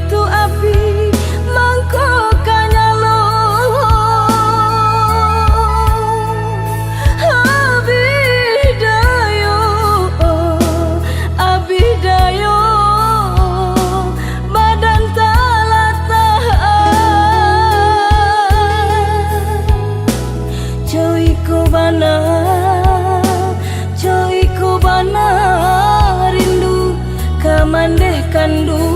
itu api mangko kanyalo abidayo abidayo badan talatah coiku bana rindu kamandeh kandu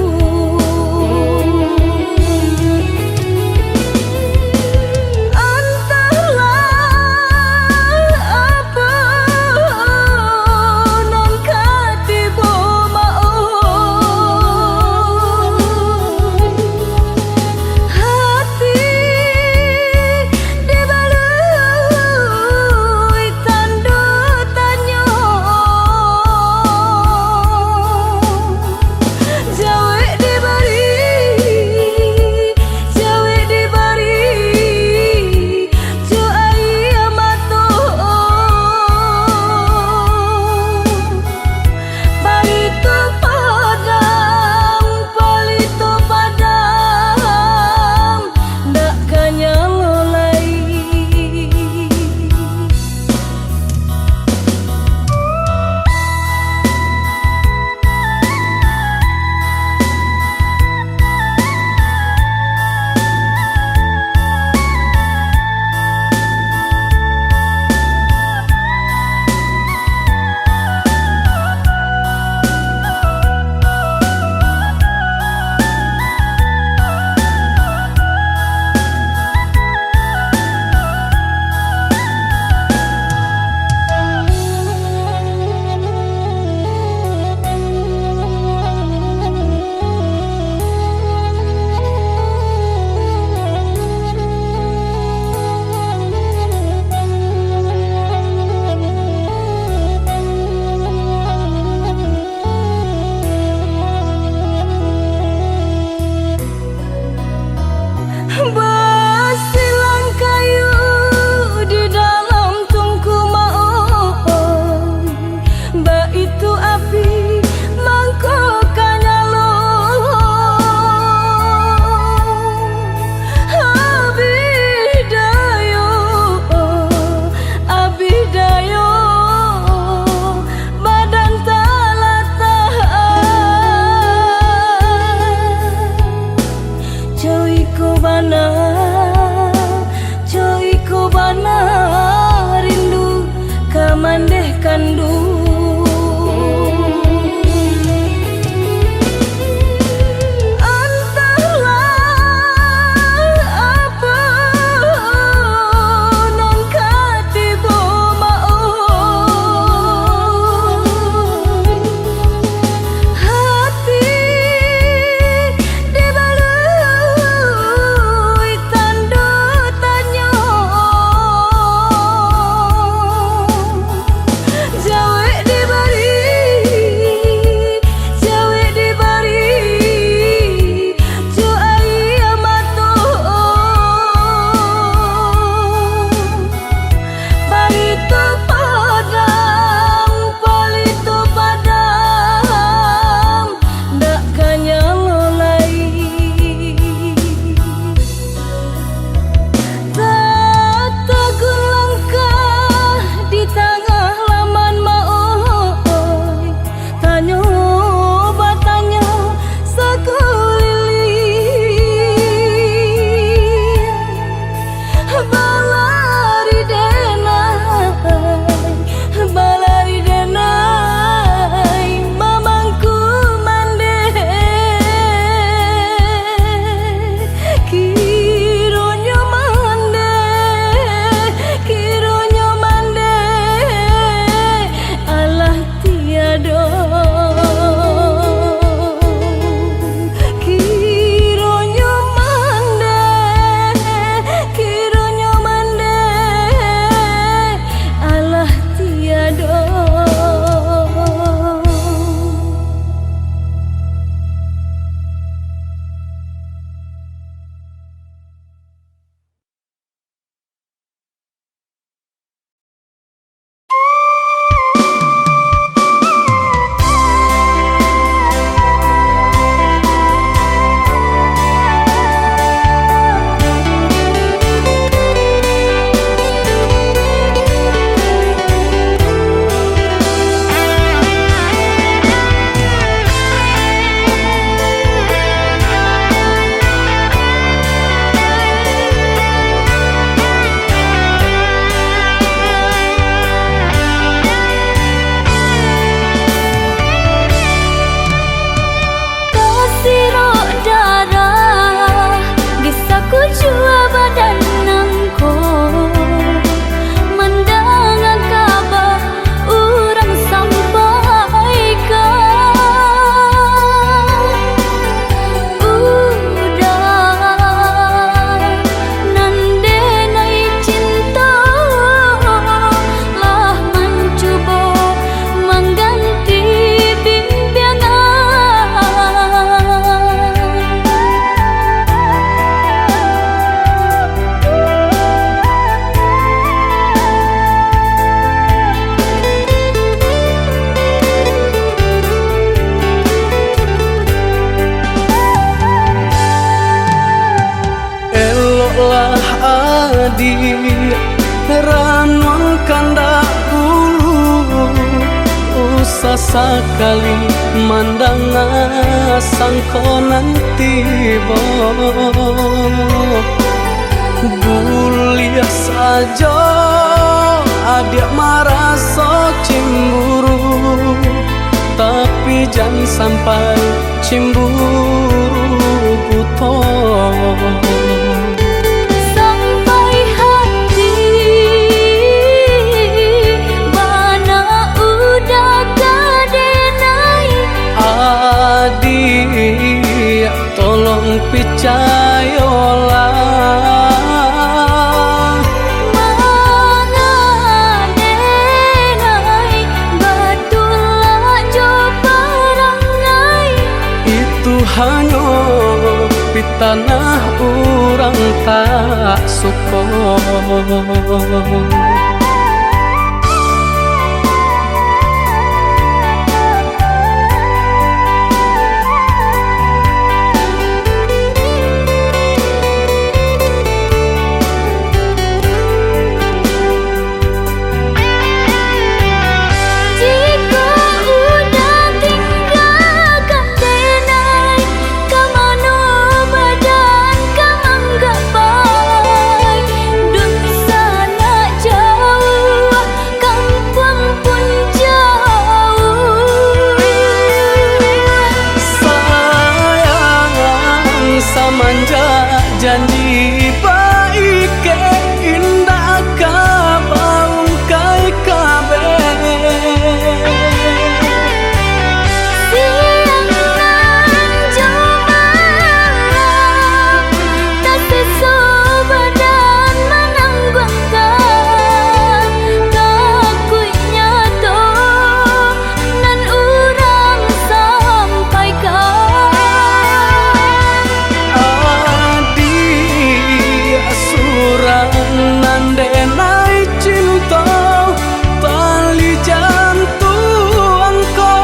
basilang kayu di dalam tungku maoi ba itu api mangko kanyalo abidayo abidayo badan talatah coiku bana rindu kamandeh kandu jauh eloklah adi ranong kandak bulu usah sekali mandang sangkonan tiba buliah saja adik merasa cemburu tapi jangan sampai cemburu buta sampai hati mana udah kadenai adik tolong percayalah hanya pitanah orang tak suka janji baik indah kabaung kai kabe siang nan jumalang tak sesobadan menanggungkan kakunya to nan urang sampaikan nandenai cinta tali jantuangku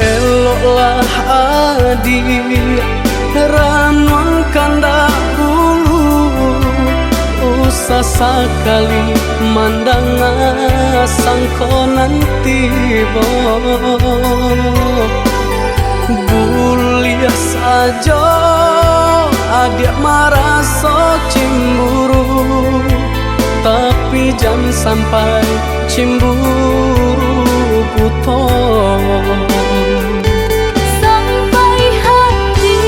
eloklah adi ranong kandak bulu usah sekali mandang sangkonan tiba buliah saja adik merasa cemburu tapi jangan sampai cemburu buta sampai hati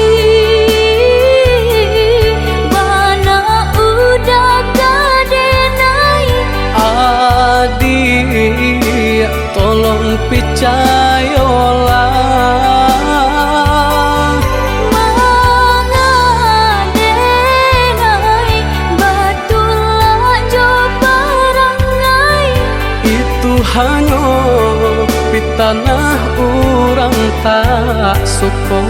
mana udah kadenai adik tolong percayalah mengadenai batulah jo perangai itu hanya pitanah orang tak suka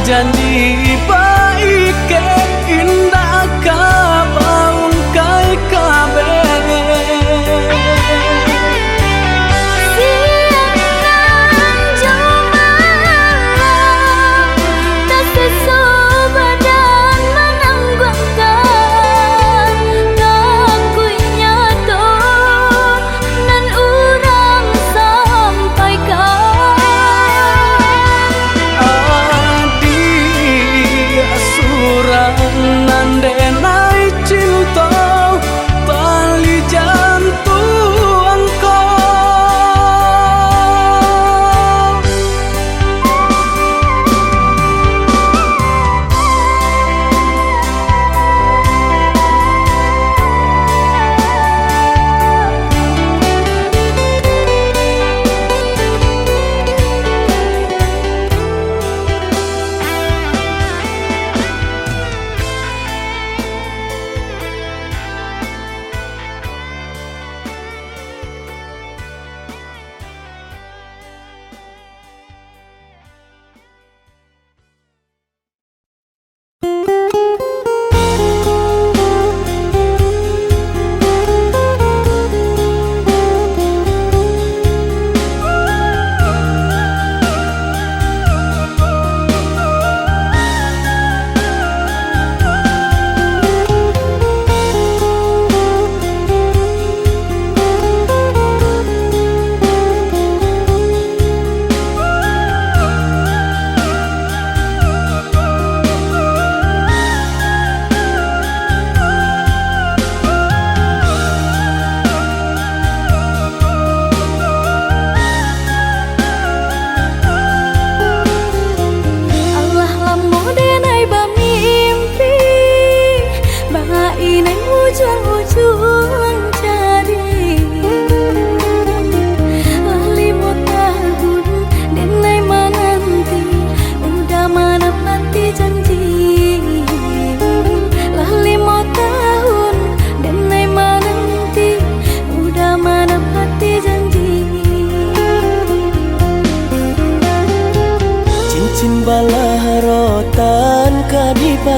janji baik indah kabaung kai kabe siang nan jumalang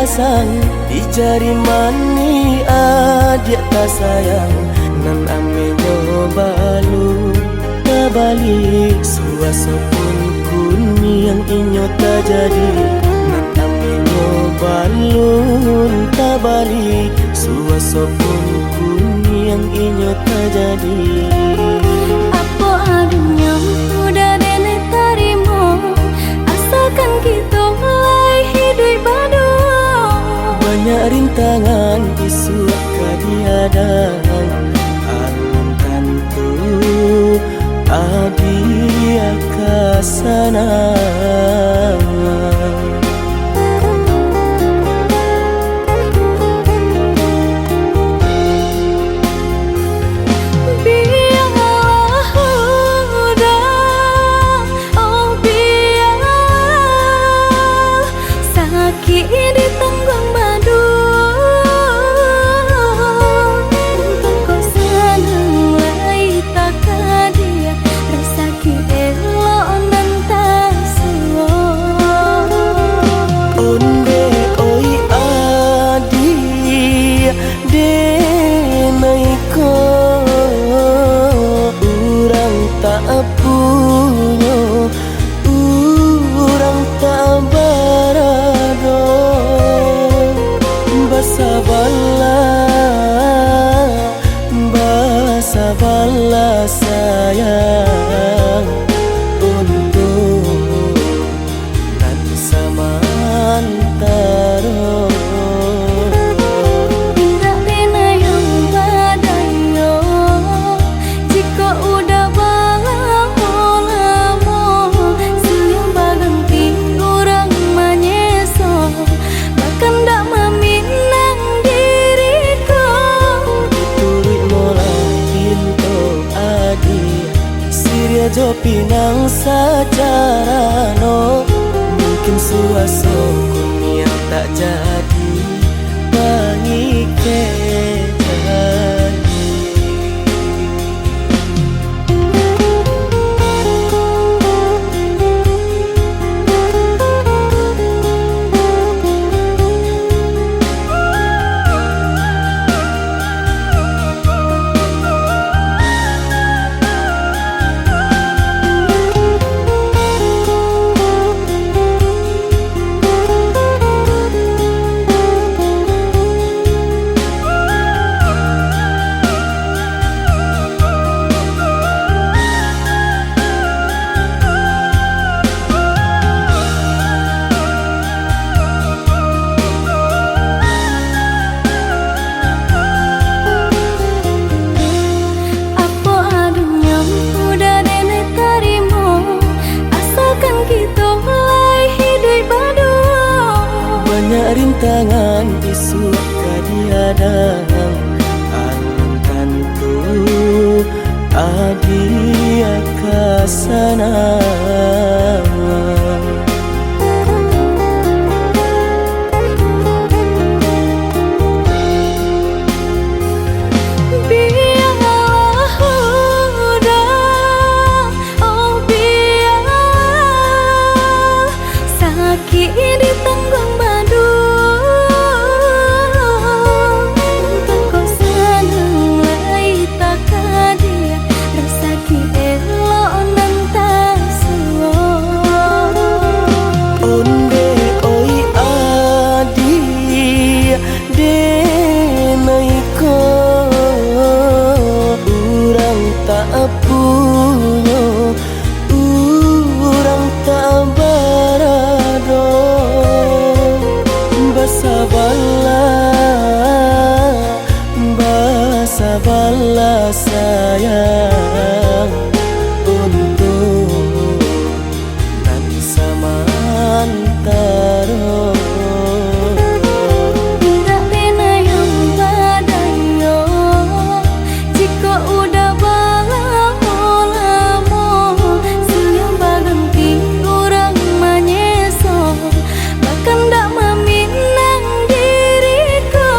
pasang di jari mani adik tak sayang nan ame nyobalu tabali suasa pun kuni yang inyo tak jadi nan ame nyobalu tabali suasa pun kuni yang inyo tak jadi. Apa adanya udah nenek tarimo, asalkan kita mulai hidup baru. Banyak rintangan isu kadiadang alun tentu adi akasana. Sabarlah sayang untuk nanti samantara. Indah rena yang badayo, jika udah lamo siang baganti orang menyeso, bahkan tak meminang diriku. Ditulis mulai pintu adi Siria jo pinang secara no mungkin suaso kunia tak jadi pengiketan. Rintangan isu kadiadang alun tentu adi akasana. Sabarlah sayang untuk nanti samantara. Indah rena yang badayo, jika udah lamo siang baganti orang menyeso, bahkan tak meminang diriku.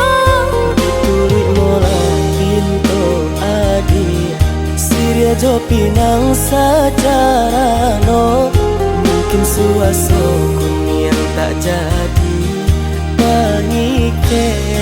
Ditulis mulai pintu adi Siria jo pinang secara no mungkin suaso kun yang tak jadi jadi.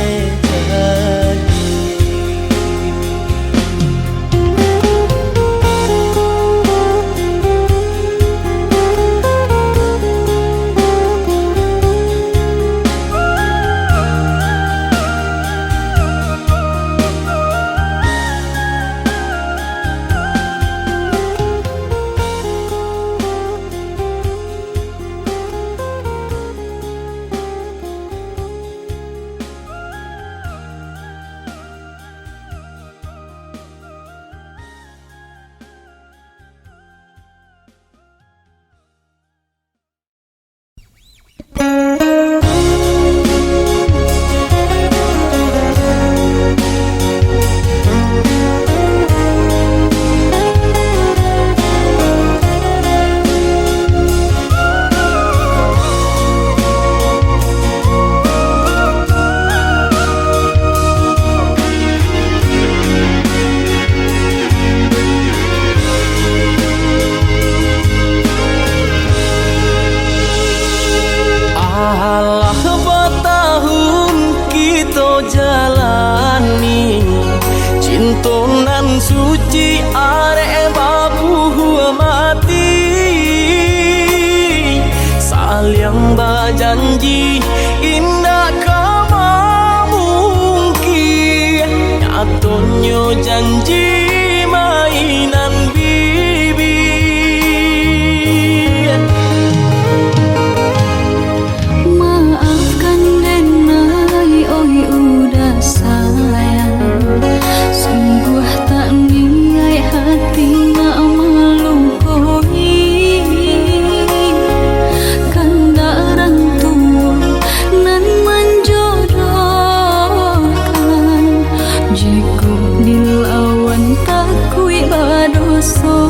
Suci are babu mati saling berjanji indah kama mungkin nyatanya janji mainan bibi. Maafkan Denai, oi udah sayang, sungguh tak niat hati nak melukai. Kanda orang tua nan menjodohkan, jika dilawan takui badoso.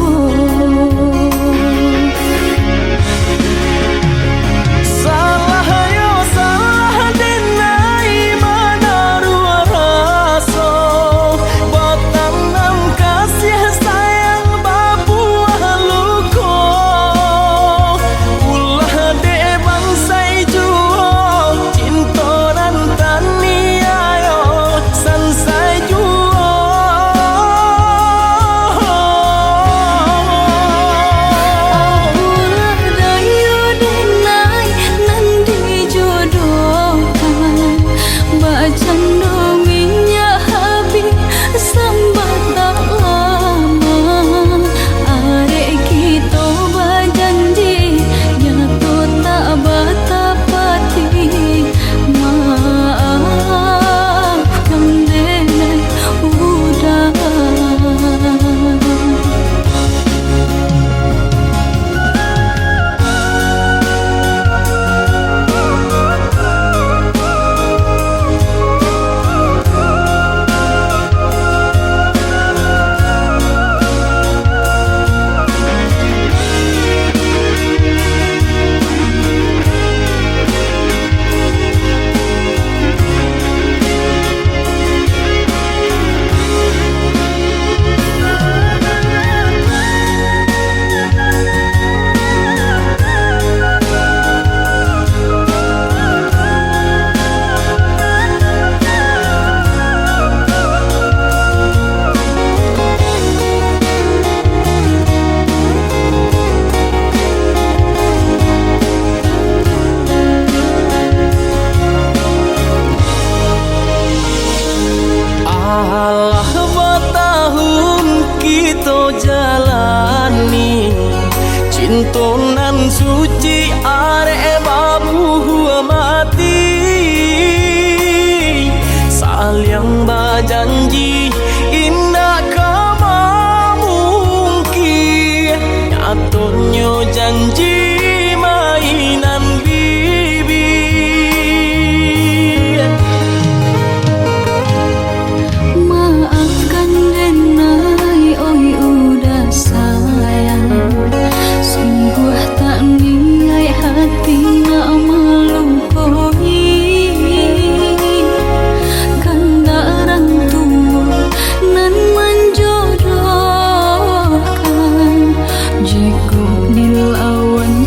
Cintonan suci are babu mati saling berjanji indah kama mungkin nyatanya janji mainan bibi. Maafkan Denai, oi udah sayang, sungguh tak niat hati nak melukai. Kanda orang tua nan menjodohkan, jika dilawan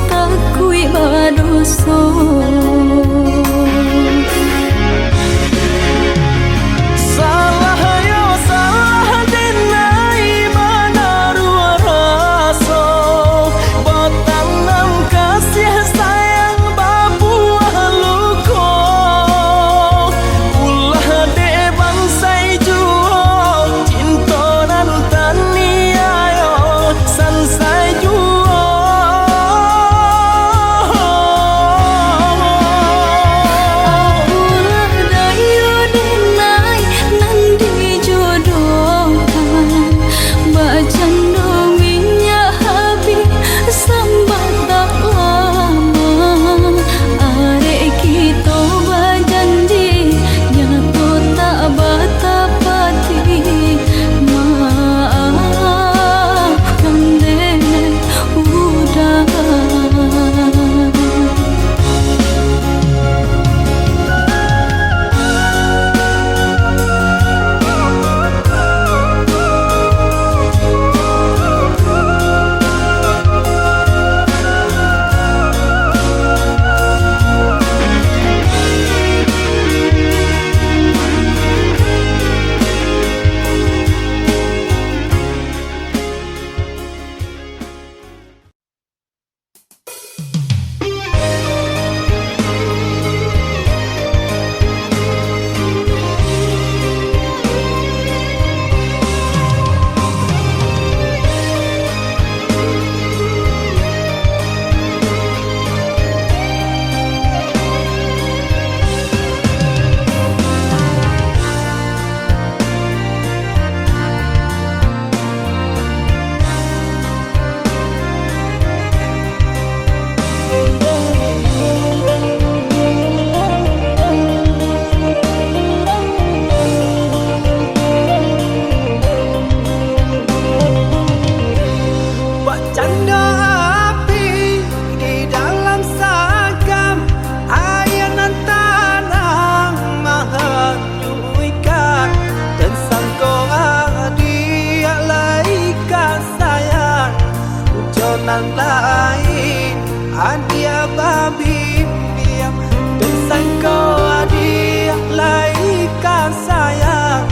lain adia babimbiang dan kau adia laikan sayang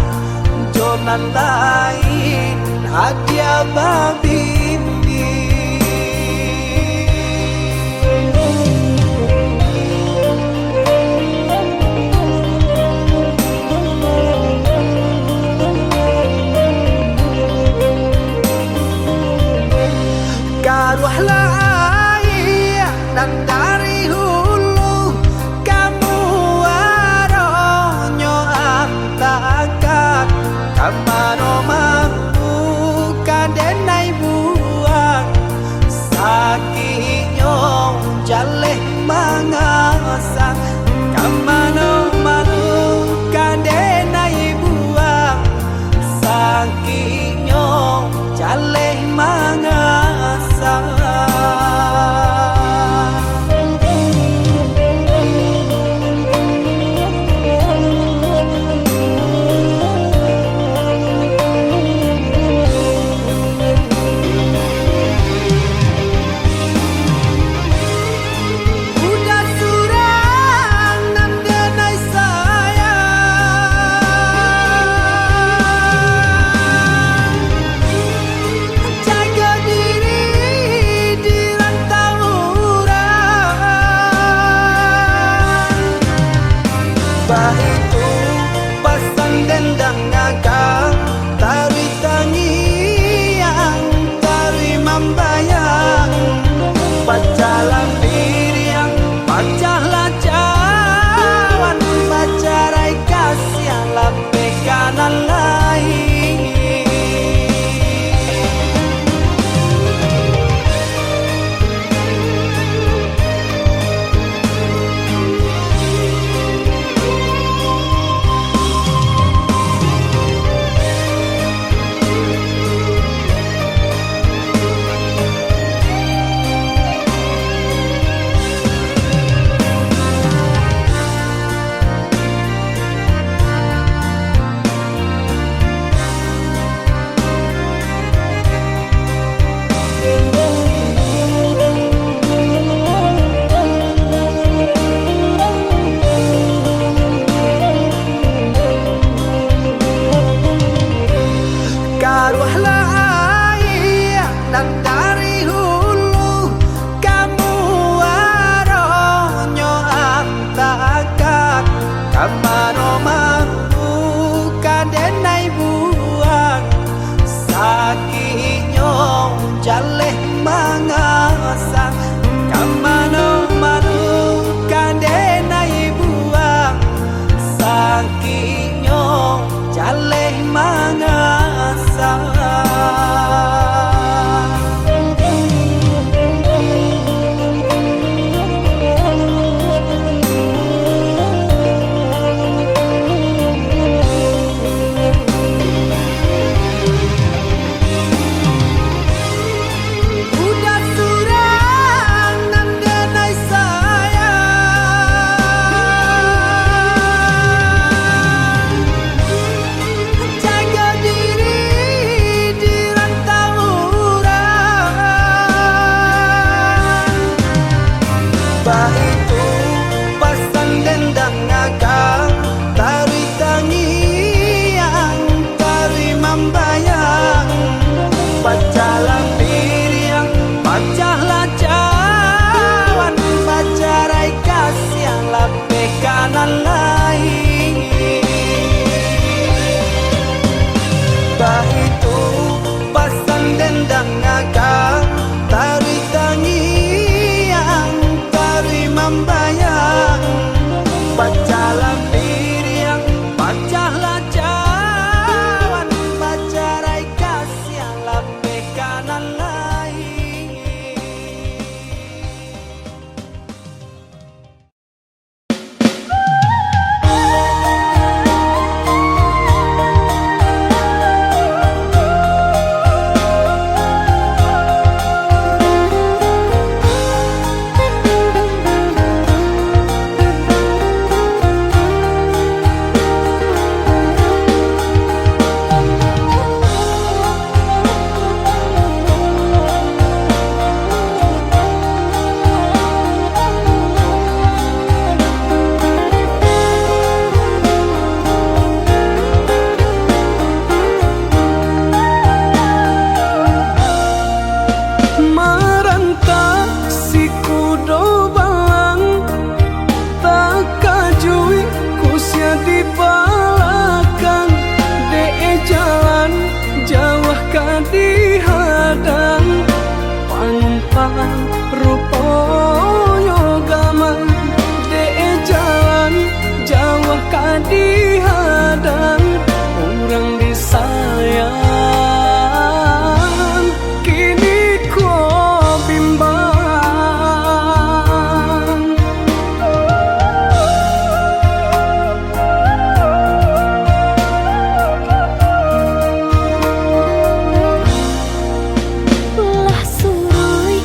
jonan lain adia babimbiang. Karuhlah air dan dari hulu kamu aronyo antakan kamano mampu kadenai buang sakinyo jaleh mangasang kamano manu kadenai buang sakinyo jaleh mangasang. Itu pasang dendang ngakang tari tangiang tari membayang pacalan diriang pacalah cawan pacarai kasih lape kanan lain. Karuhlah air dan dari hulu kamu aronyo antakan kamano mampu kadenai buang sakinyo jaleh mangasang kamano manu kadenai buang sakinyo jaleh mangasang. Udah surah Rupanya gaman de jalan jauh kadihadang orang disayang kini ku bimbang. Lah suroi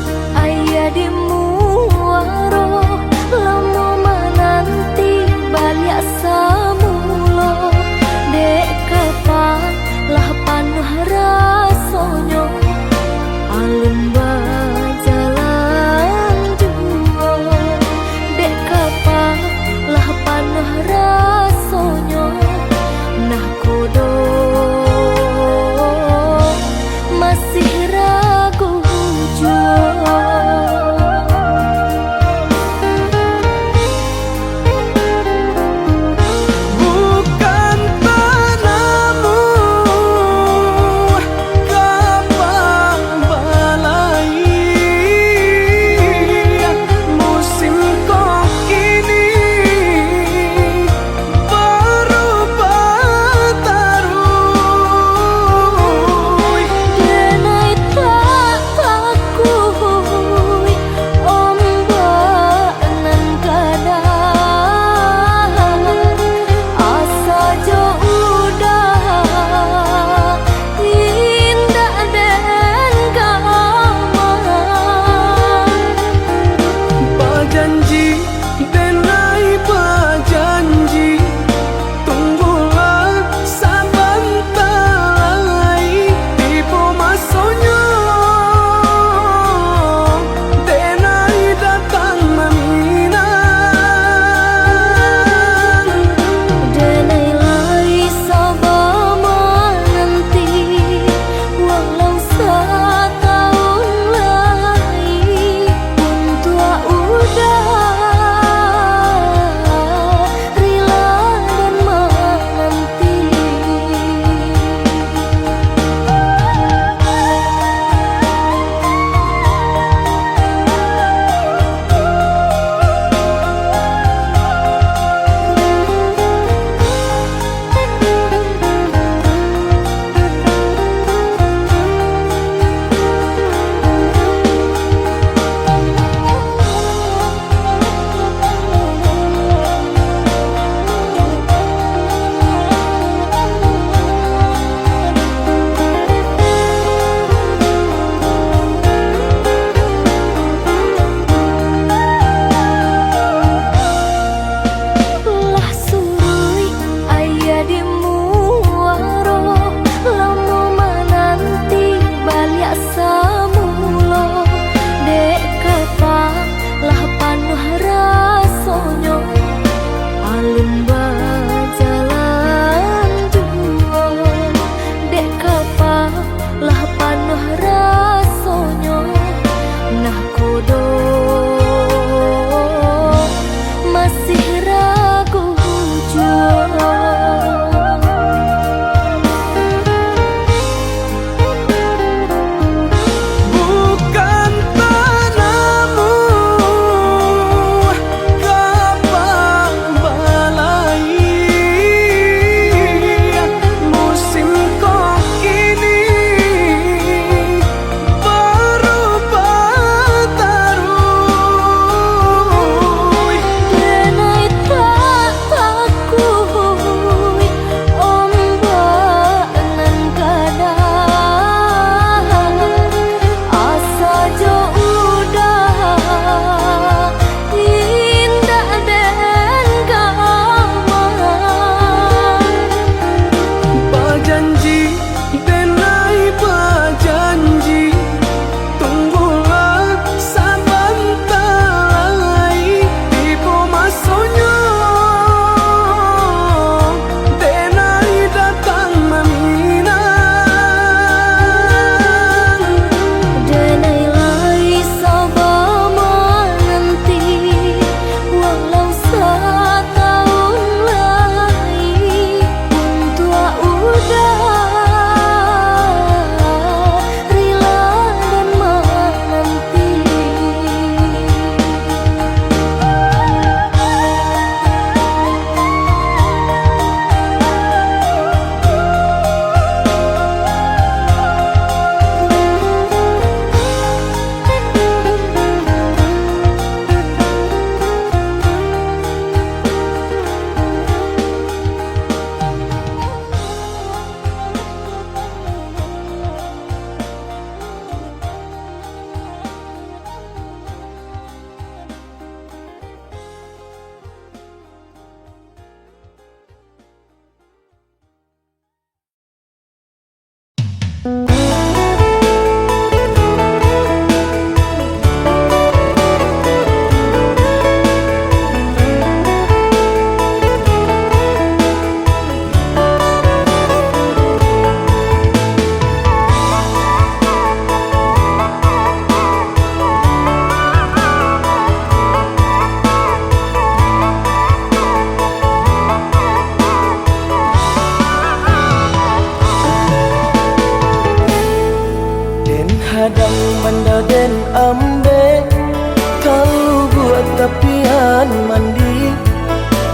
tapian mandi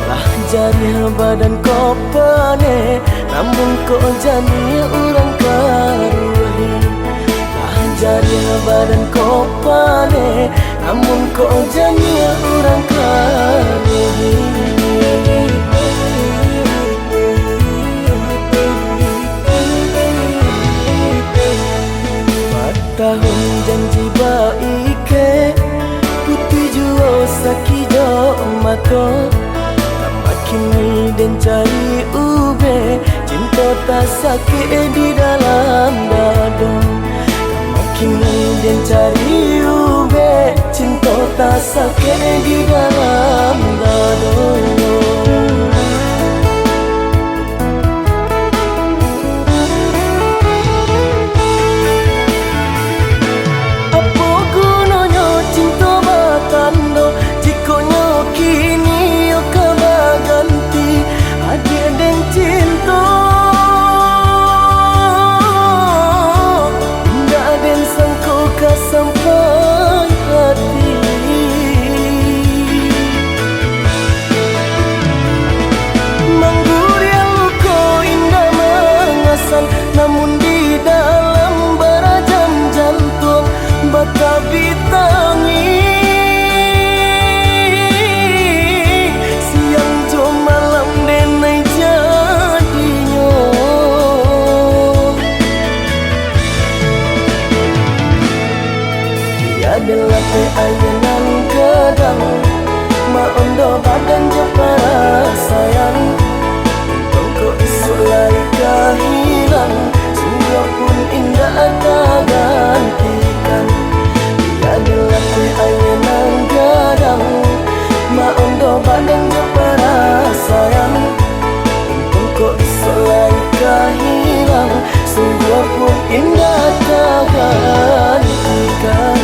lah jadi badan kau pane namun kau jadi orang karuhi lah jadi badan kau pane namun kau jadi orang karuhi. Tahun janji baik ke putih jual sakit do mato makin ni dan cari ube cinta tak sakit di dalam dada makin ni dan cari ube cinta tak sakit di dalam dada. Namun di dalam berajam jantung batabi tangi siang jo malam denai jadinya tiada lape ayanan kadang ma ondo badan je para sayang kau isu lari kehilang sungguh pun indah tak gantikan tiada lape ayanan gadang ma ondo badan je para sayang kau isu lari kehilang sungguh pun indah tak gantikan.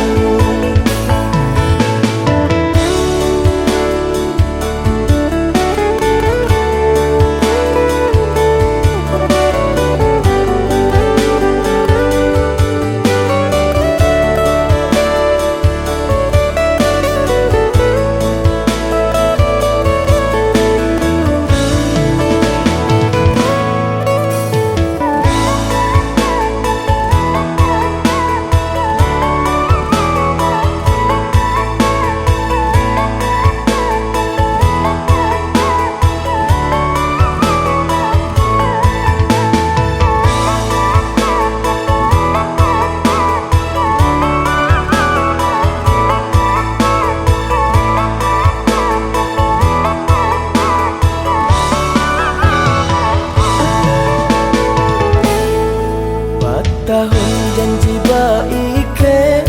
Tahun janji baik ke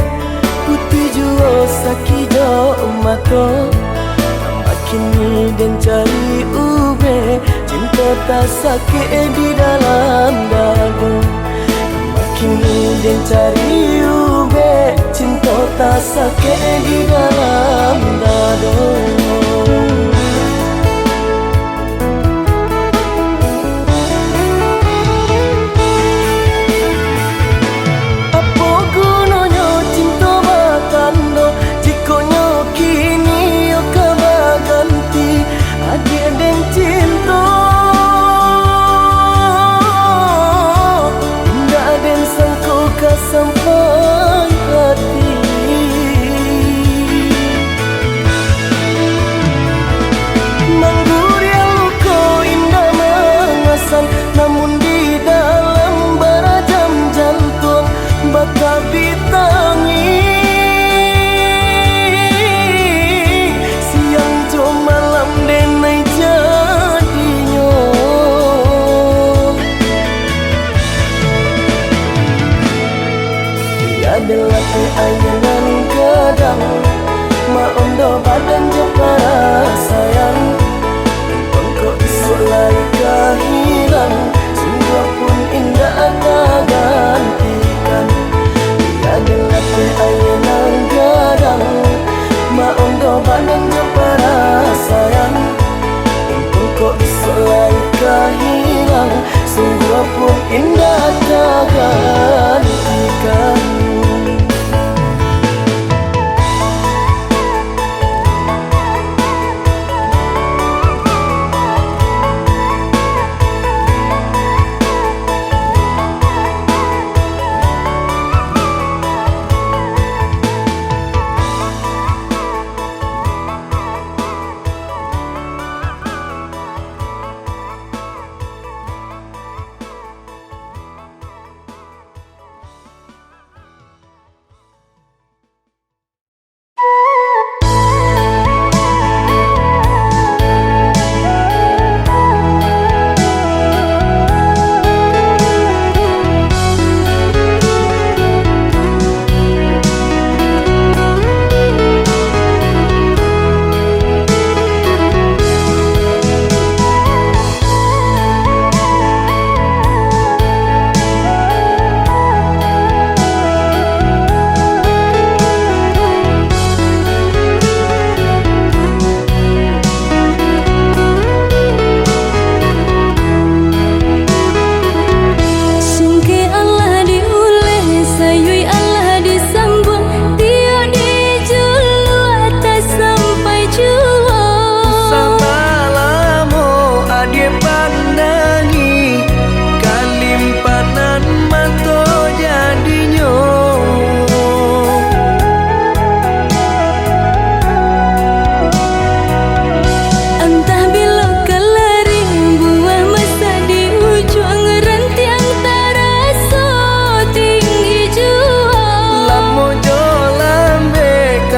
putih jual sakit do mato makin ni dan cari ube cinta tak sakit di dalam dada makin ni dan cari ube cinta tak sakit di dalam dada. Sampai hati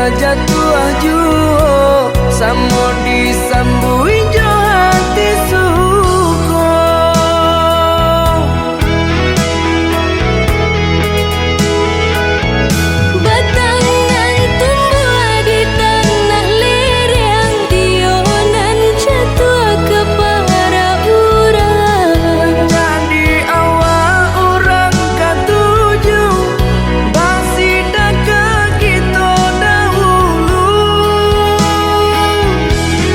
kajatuh juo samo disambui jo hati suko. Batangan tumbuh di tanah lereng, tionan jatuh ke para urang. Jadi awal orang katuju basida ke kita dahulu.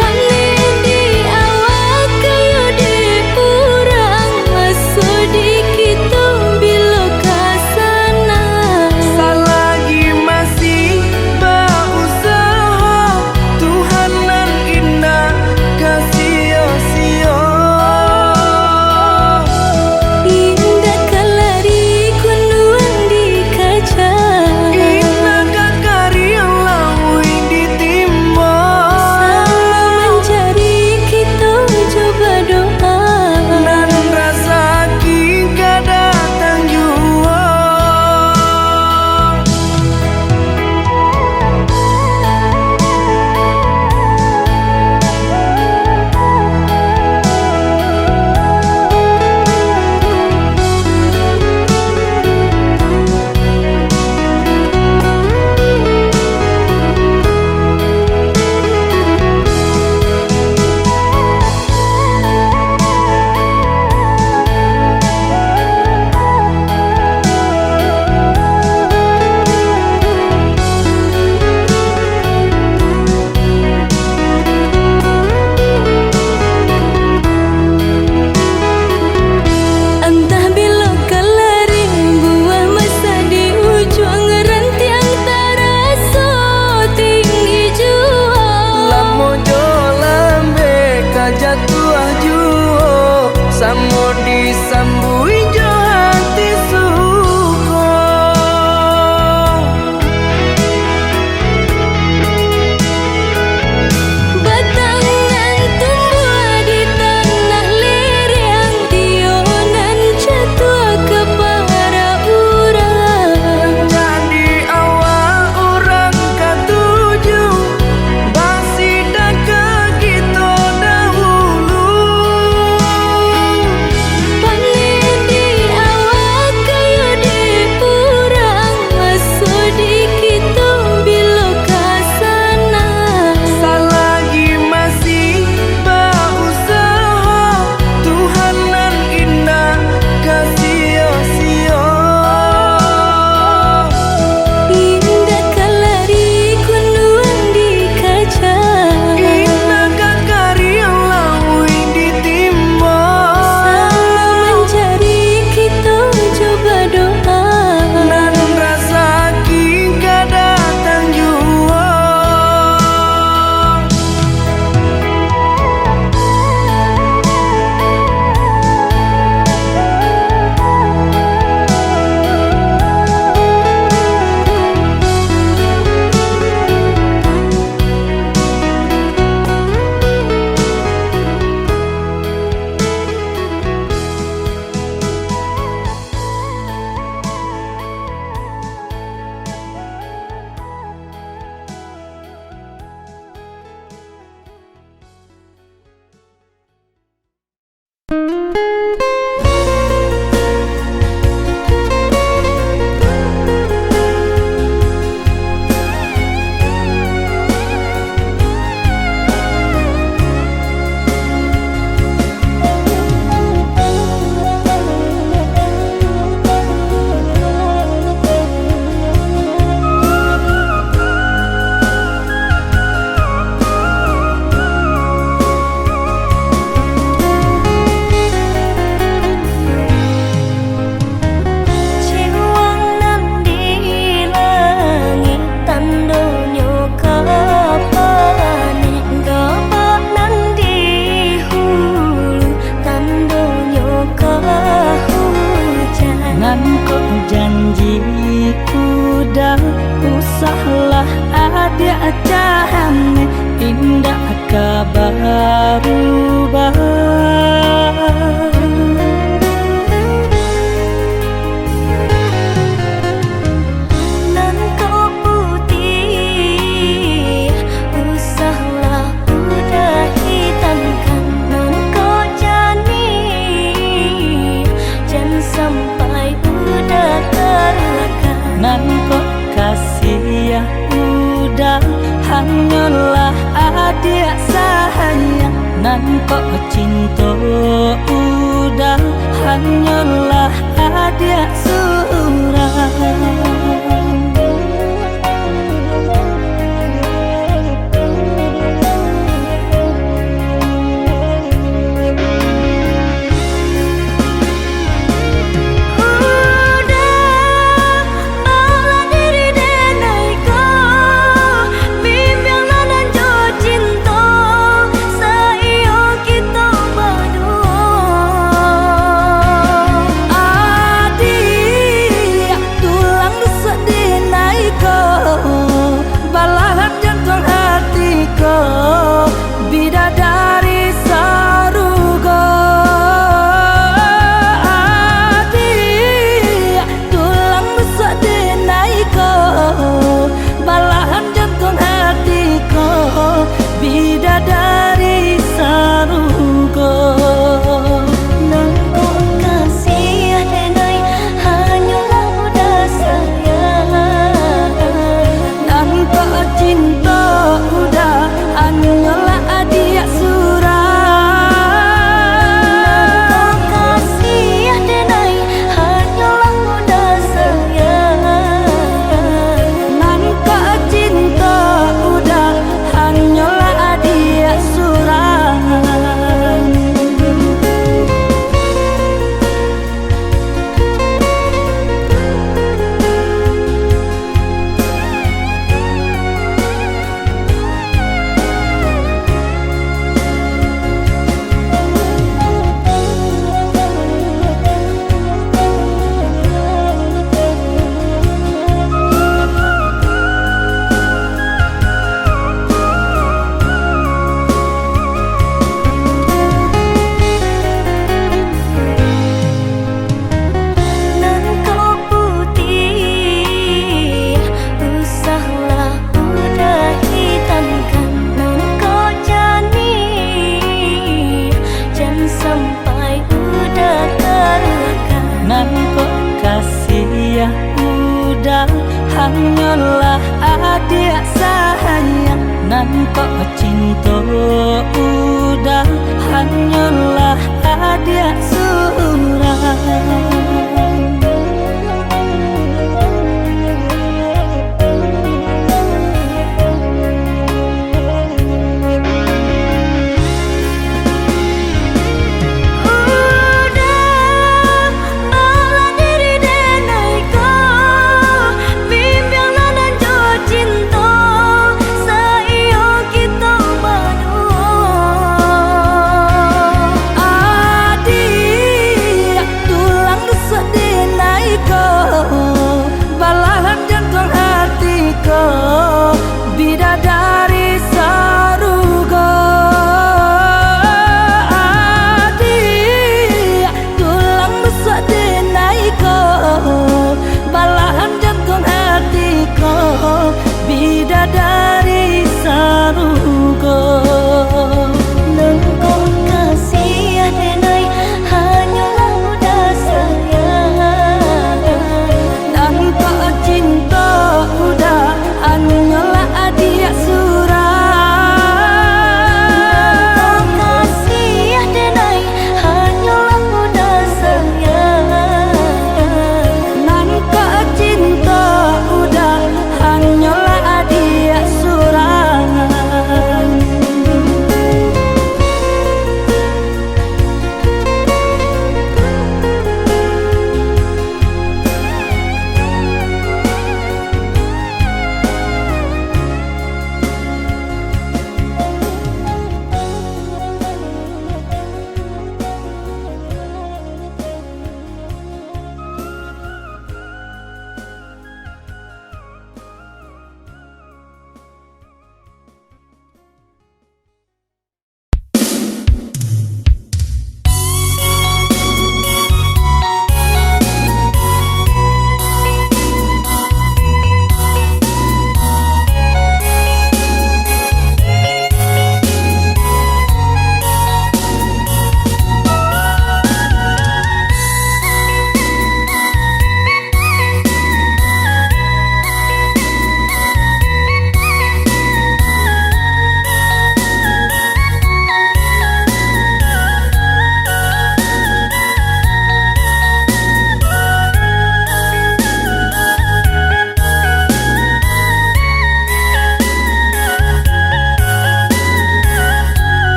Paling di awal kayu di urang, masuk di kita bila kasana. Selagi masih berusaha, Tuhan nan indah kasih-sia. Indah kalari kunduan di kaca, Indah kakari lawi ditimba. sama mencari kita coba doa. Nan rasa kita datang jua. Entah bila kelari buah masa di ujung rantiang terasa tinggi jua. Lamo jo lambe kajatuh juo samo disambui jo hati suko. Batangan tumbuh di tanah lereng, tionan jatuh ke para urang. Jadi awal orang katuju basida ke kita dahulu. Paling di awal kayu di urang, masuk di kita bila kasana. Selagi masih berusaha, Tuhan nan indah kasih-sia. Indah kalari kunduan di kaca, Indah kakari lawi ditimba. sama mencari kita coba doa. Nan rasa kita datang jua. hanyalah adik sayang nan kok cinta udah hanyalah adik surang.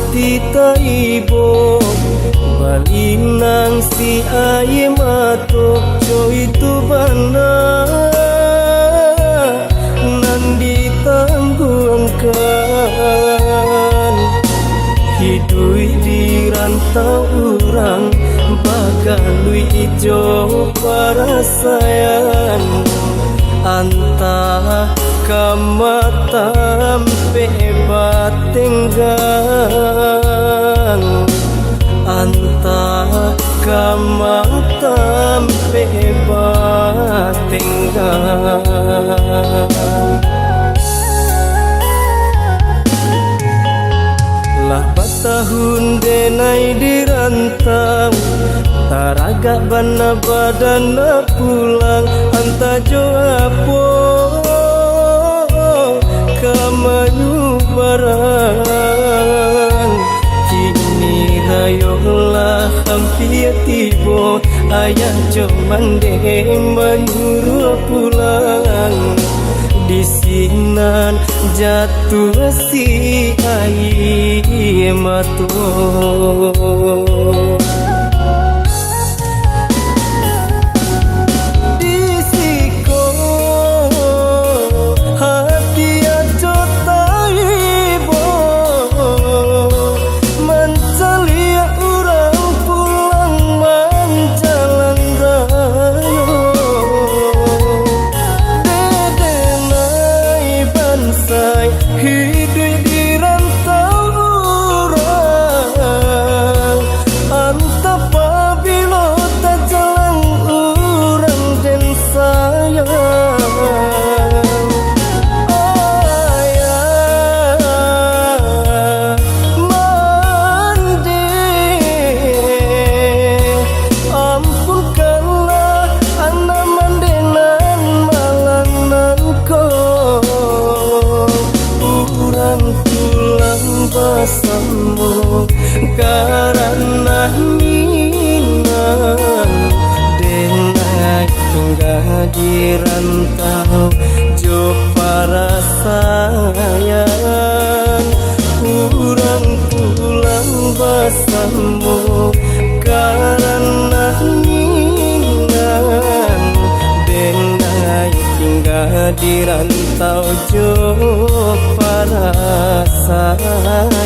hati taibo balinang si aye mato coy tu bana nan ditangguhkan hidui di rantau urang bagalui ijo parasayan anta kamatam pebatenggang anta kamatam pebatenggang lah batahun denai dirantau taraga bana badana pulang anta joapo kamayu barang kini rayolah hampir tibo ayah jomandeng menyuruh pulang di sinan jatuh si air matu hidup di rantau urang anta pabilo tak jalan urang dan sayang ayah mandi ampunkanlah anak mandenan malanan kau tulang basamu karena minang denai hingga di rantau jo para sayang kurang tulang basamu karena minang denai hingga di rantau jo para sayang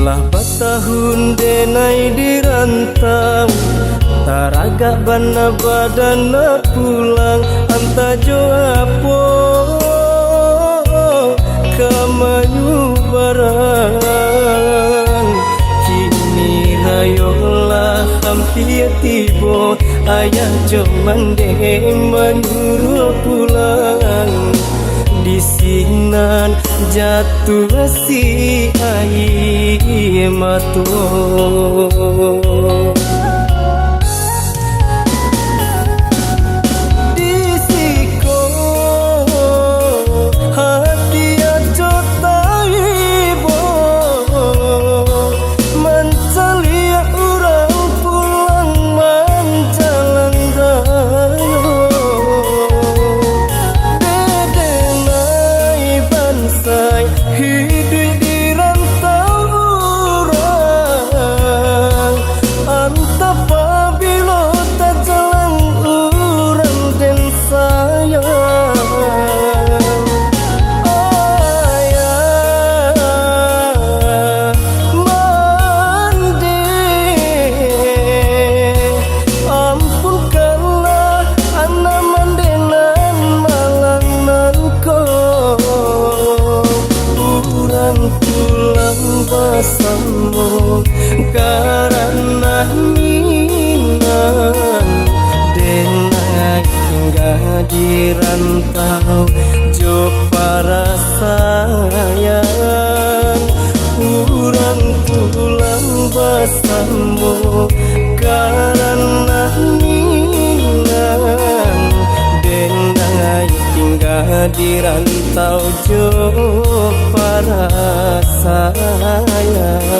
lah batahun denai dirantau taraga bana badana pulang anta joapo kamayu barang kini rayolah hampir tibo ayah jomandeng menyuruh pulang di sinan jatuh si air matu hidup di rantau urang rantau jo para sayang urang pulang bersama karena minang denai tinggal di rantau jo para sayang.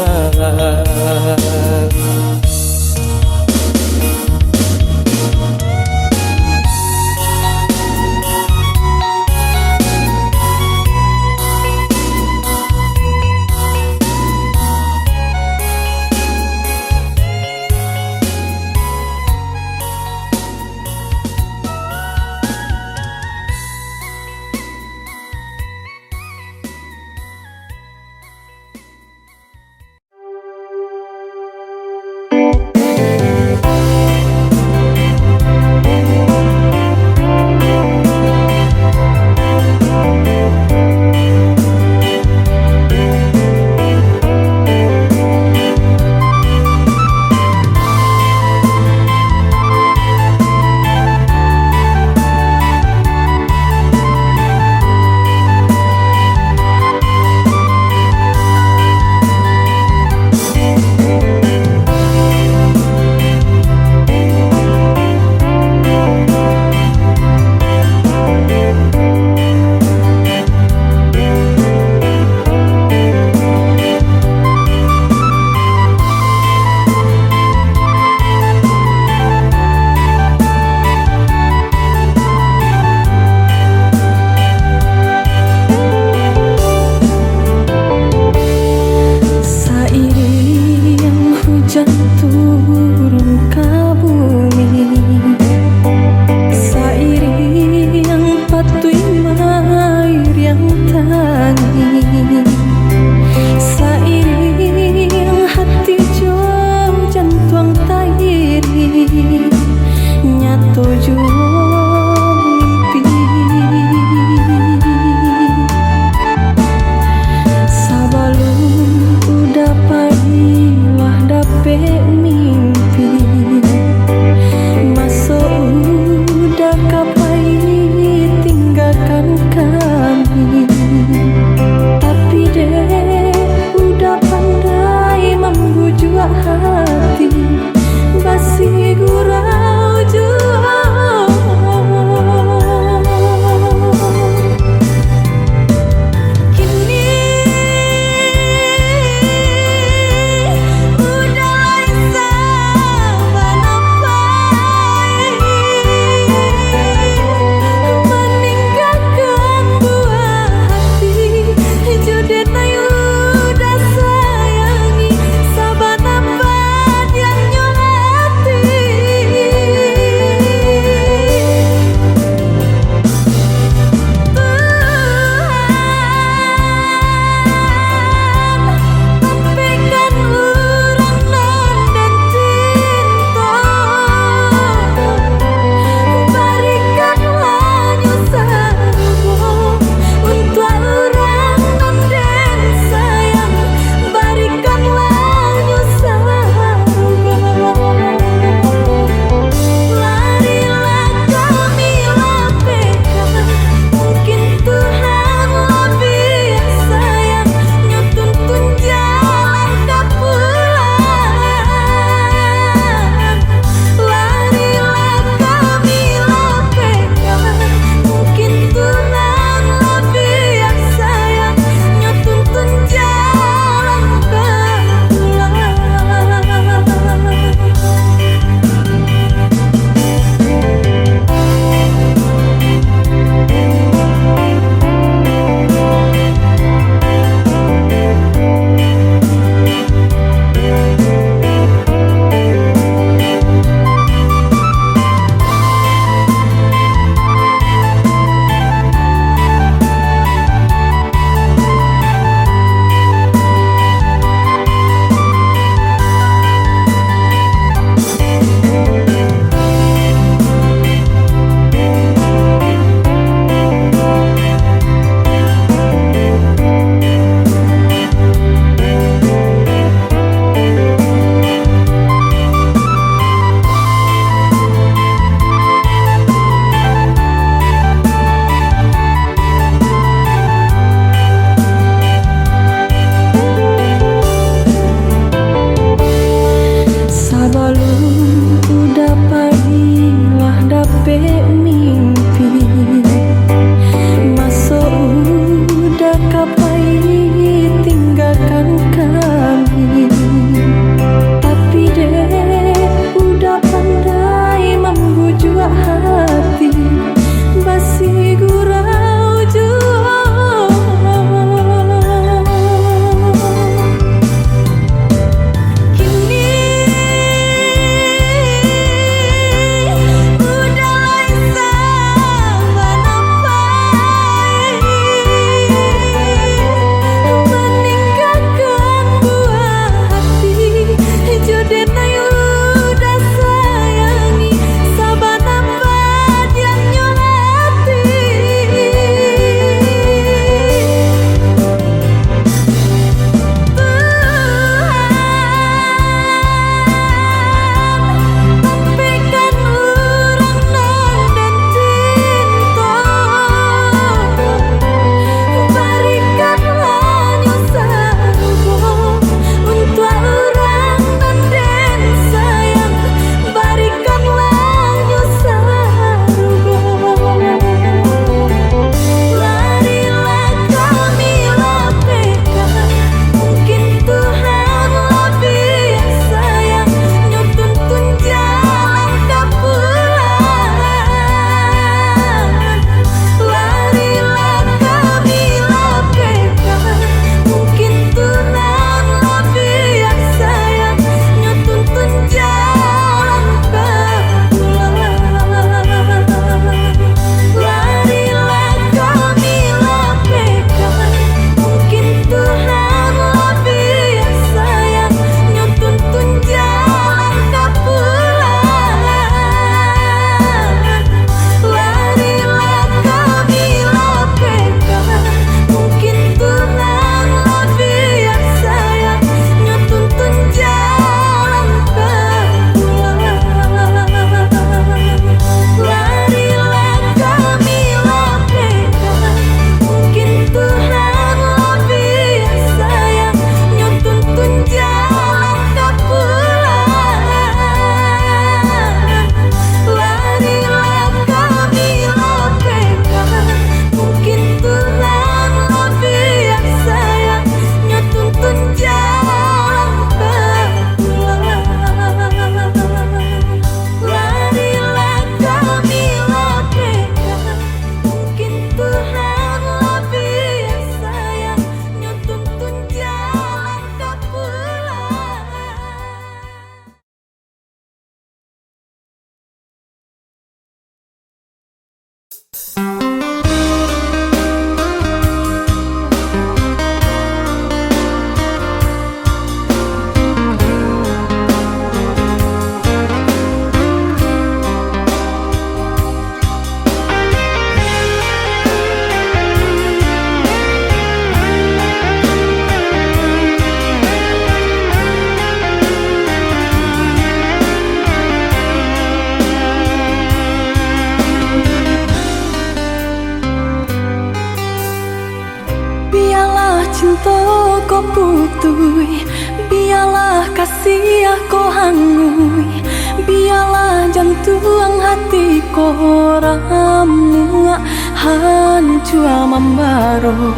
ko putui, biarlah kasih aku hangui, biarlah jantung hati ko ramu hancur membaro.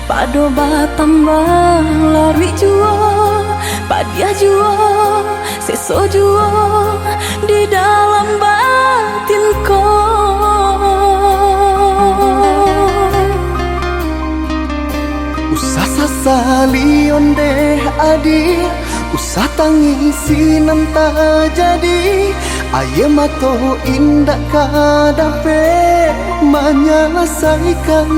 Pado batambah larui juo, padia juo, seso juo di dalam batinku. Usah sasali onde adi, usah tangisi nanta jadi. Aye mato indak kadape menyelesaikan.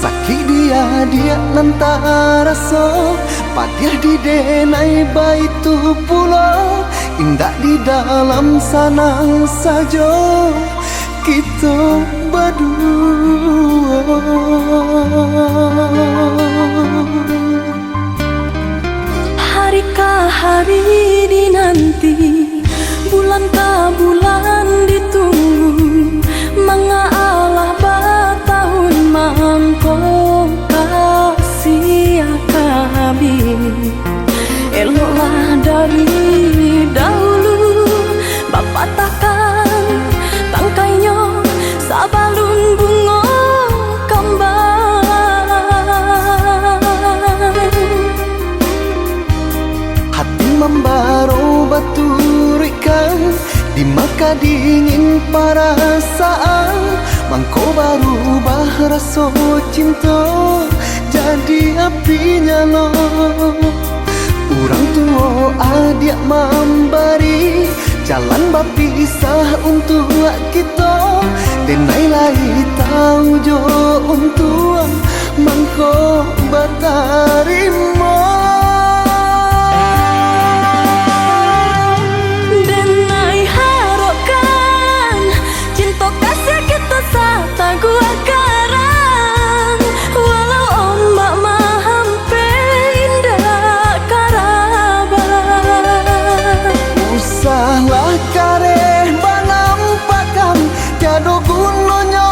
Sakit dia nantara so, padiah di denai baitu pulau. Indah di dalam sanang saja kita berdua. Hari ke hari dinanti, bulan ke bulan ditunggu, mengalah bertahun mangko kasih habis. Eloklah dari dahulu, Bapak takkan tangkainya sabalun bunga kembang. Hati membaro baturikan, di maka dingin perasaan. Mangko baru rasa cinta, jadi api nyala. Orang tua adik memberi jalan berpisah untuk kita. Denai lai tahu jo untuk mangko batarimo. Denai harapkan cinta kasih kita sata gua karang, walau ombak mahampe indah karaban. Usahlah kareh banampakan, tiada gunanya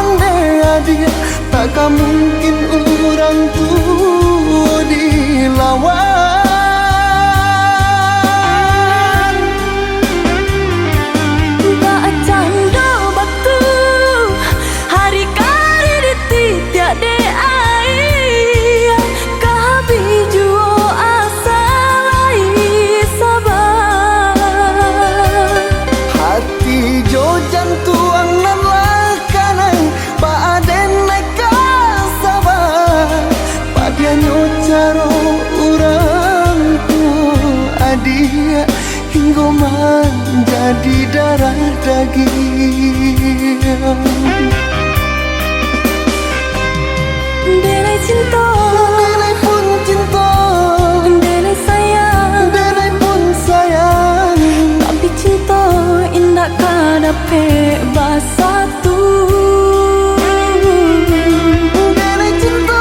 onde adia. Takkan mungkin orang tua dilawan. Bacang do batu, hari kari dititiak de air. Kahabi juo asalai sabar. Hati jo jantuang nan lakanai, baaden neka sabar. Padianyo caro orang tua adia, hingga menjadi darah daging. Denai cinta, Denai pun cinta, denai sayang, denai pun sayang. tapi cinta indah kadape basatu. Denai cinta,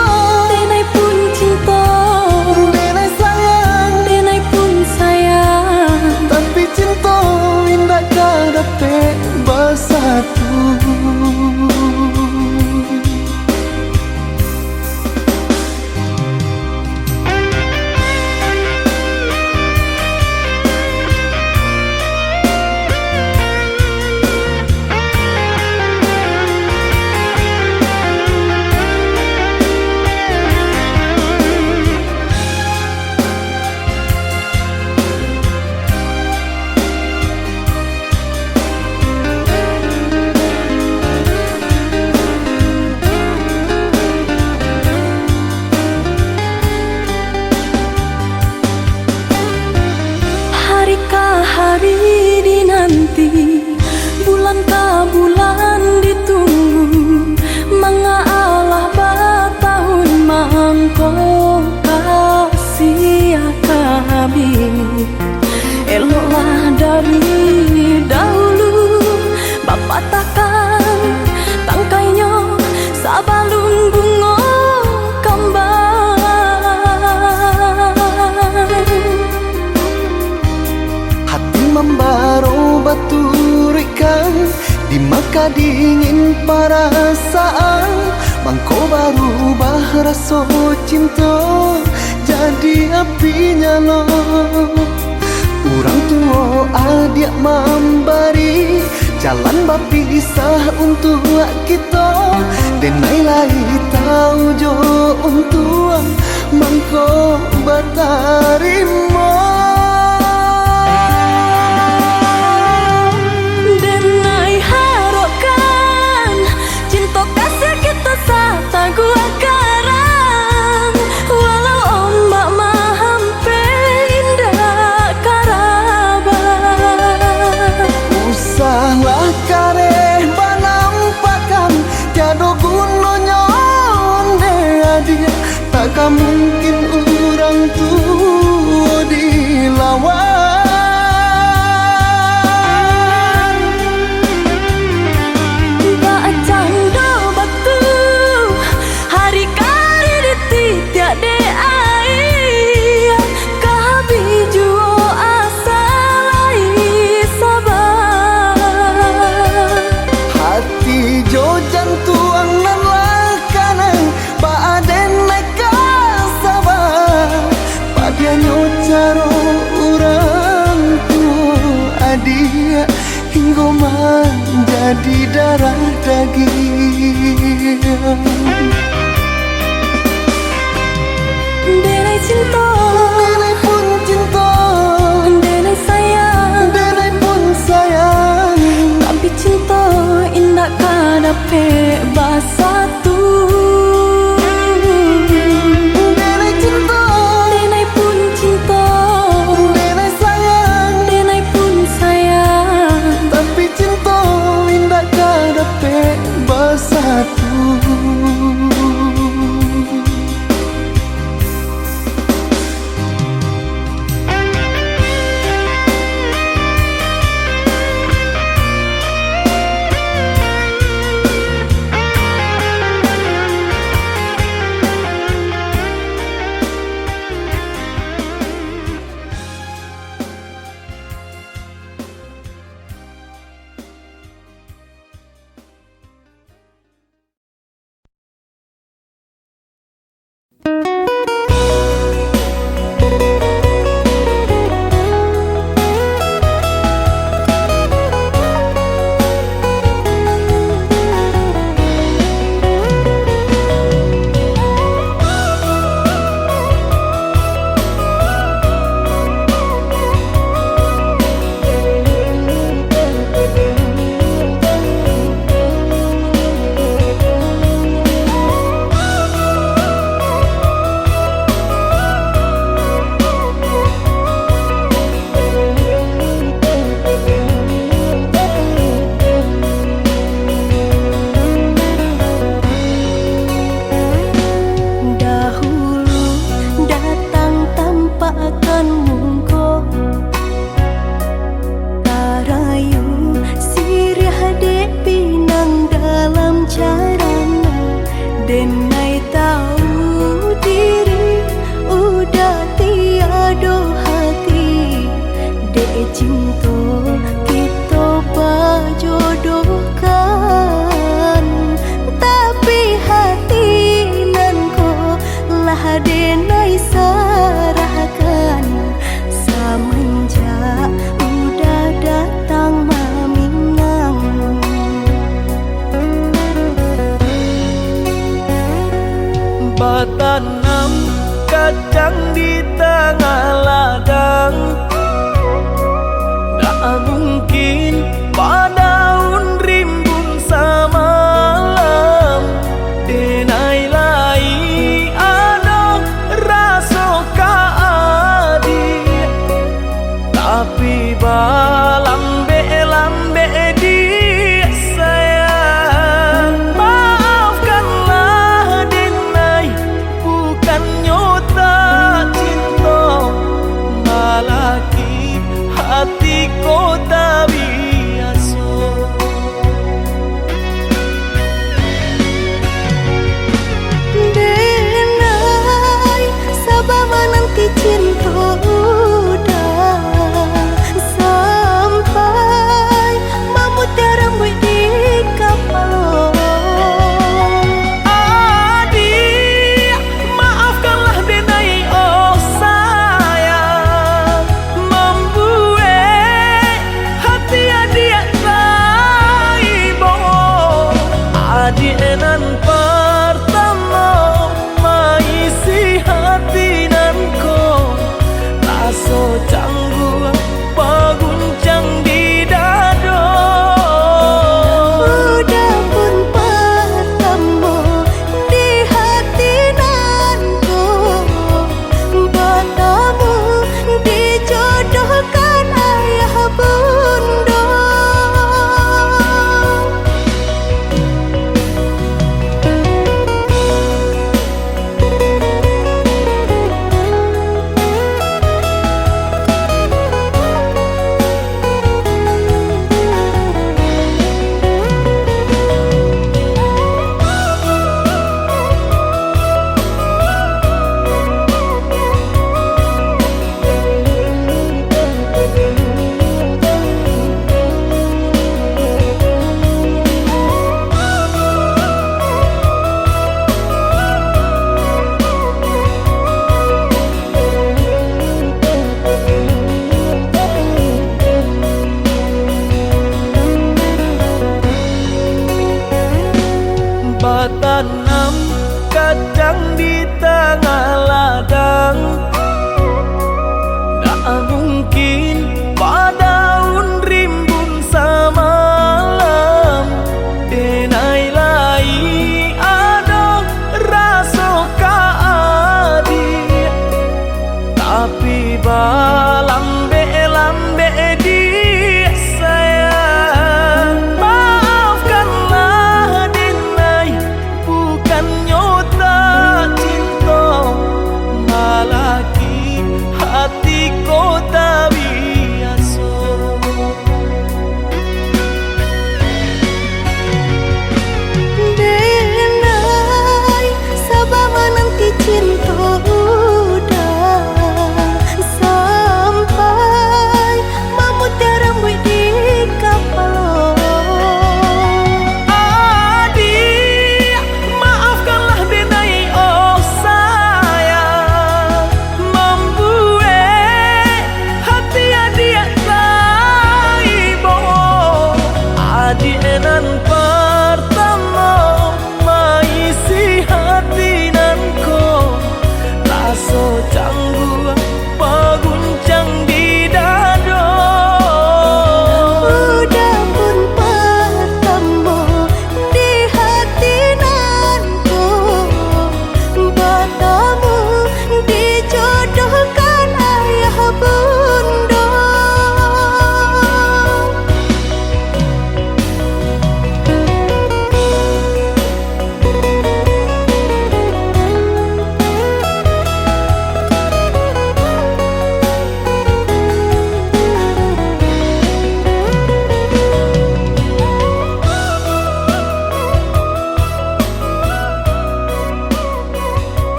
Denai pun cinta, denai sayang, denai pun sayang, tapi cinta indah kadape bersatu. hari ke hari dinanti, bulan ke bulan ditunggu, mengalah bertahun mangko kasih habis. Eloklah dari dahulu, Bapak takkan tangkainya sabalun bunga kembang. Hati membaro baturikan, di maka dingin perasaan. Bangko baru rasa cinta jadi api nyala. Orang tua adik memberi jalan berpisah untuk kita. Dan lain tahu jo untuk mangko batarima. Denai harokan cinta kasih kita sata gua karang. Walau ombak mahampe indah karaban. Usahlah kareh banampakan tiada gunanya onde dia. Takkan mungkin orang tua dilawan. Bacang do batu hari kali ditidak de ai. Kabi juo asalai sabar. Hati jo jantuang nan lakanan baaden neka sabar. Padanya caro orang tua adia hingga menjadi darah daging. Denai cinta, Denai pun cinta, denai sayang, denai pun sayang. tapi cinta indah kadape basatu. Denai cinta, Denai pun cinta, denai sayang. denai pun sayang. Tapi cinta indah kadape bersatu. Tanam kacang di tengah ladang, tak mungkin padaun rimbun samalam. Denai lai ada rasa kaadi, tapi lambe di sayang. Maafkanlah Denai, bukan nyota cinta. adik nan pertama maisi hati nan ko rasa canggung paguncang di dada. Udah pun pertama di hati nanku, bertemu dijodohkan ayah bunda.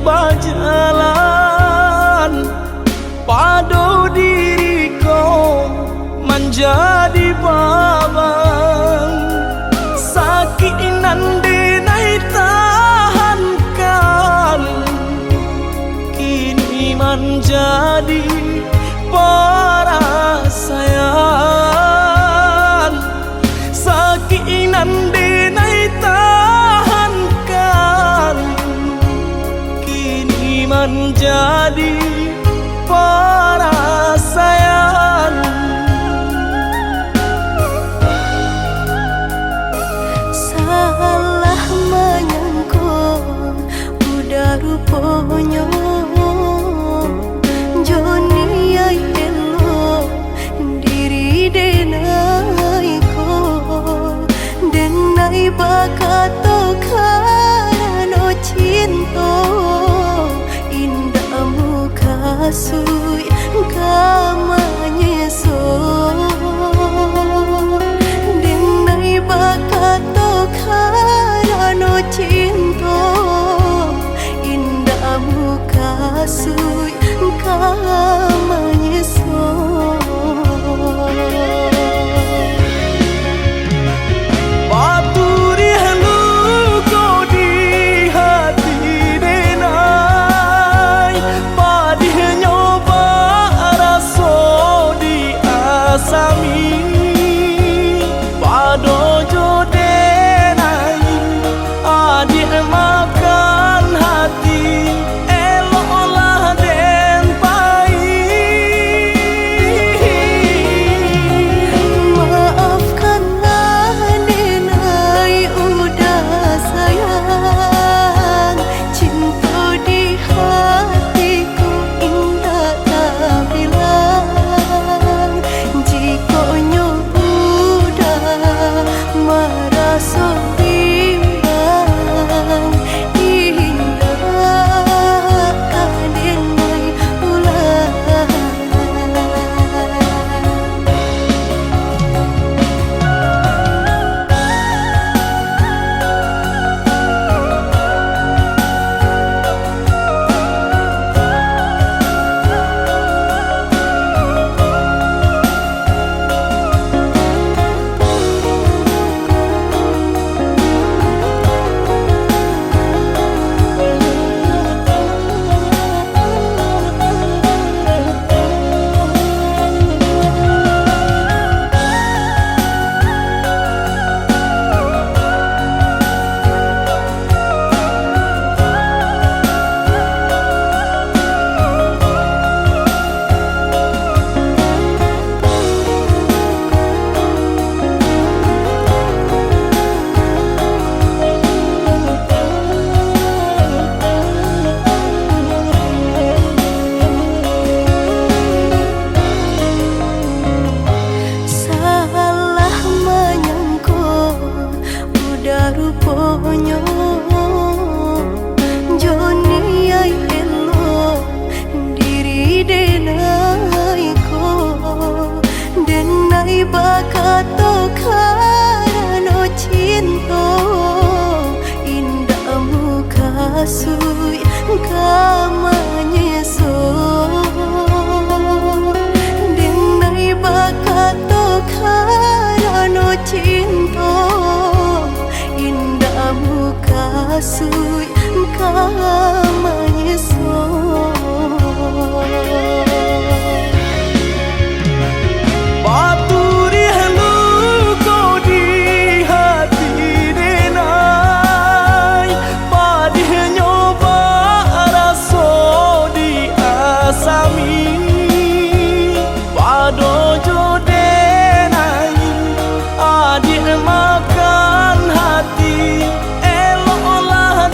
Berjalan padu diriku menjadi babang sakit nan denai tahankan kini menjadi perasaan sakit nan denai tahankan menjadi perasaan. Salah menyangka udah rupanya Joni ay elo diri denai ko denai bakato karena cinta kasui kamanya so denai bakato karano cinta indah muka kasui kamanya so. Makan hati eloklah den pai ruponyo Joni ai elo diri denai ko denai bakato karano cinta indahmu kasui kamanya so denai bakato karano cinta indahmu kasui kamanya so Paturi halu kau di hati denai Padih nyoba raso di asami Padojo denai adik makan hati Elok olah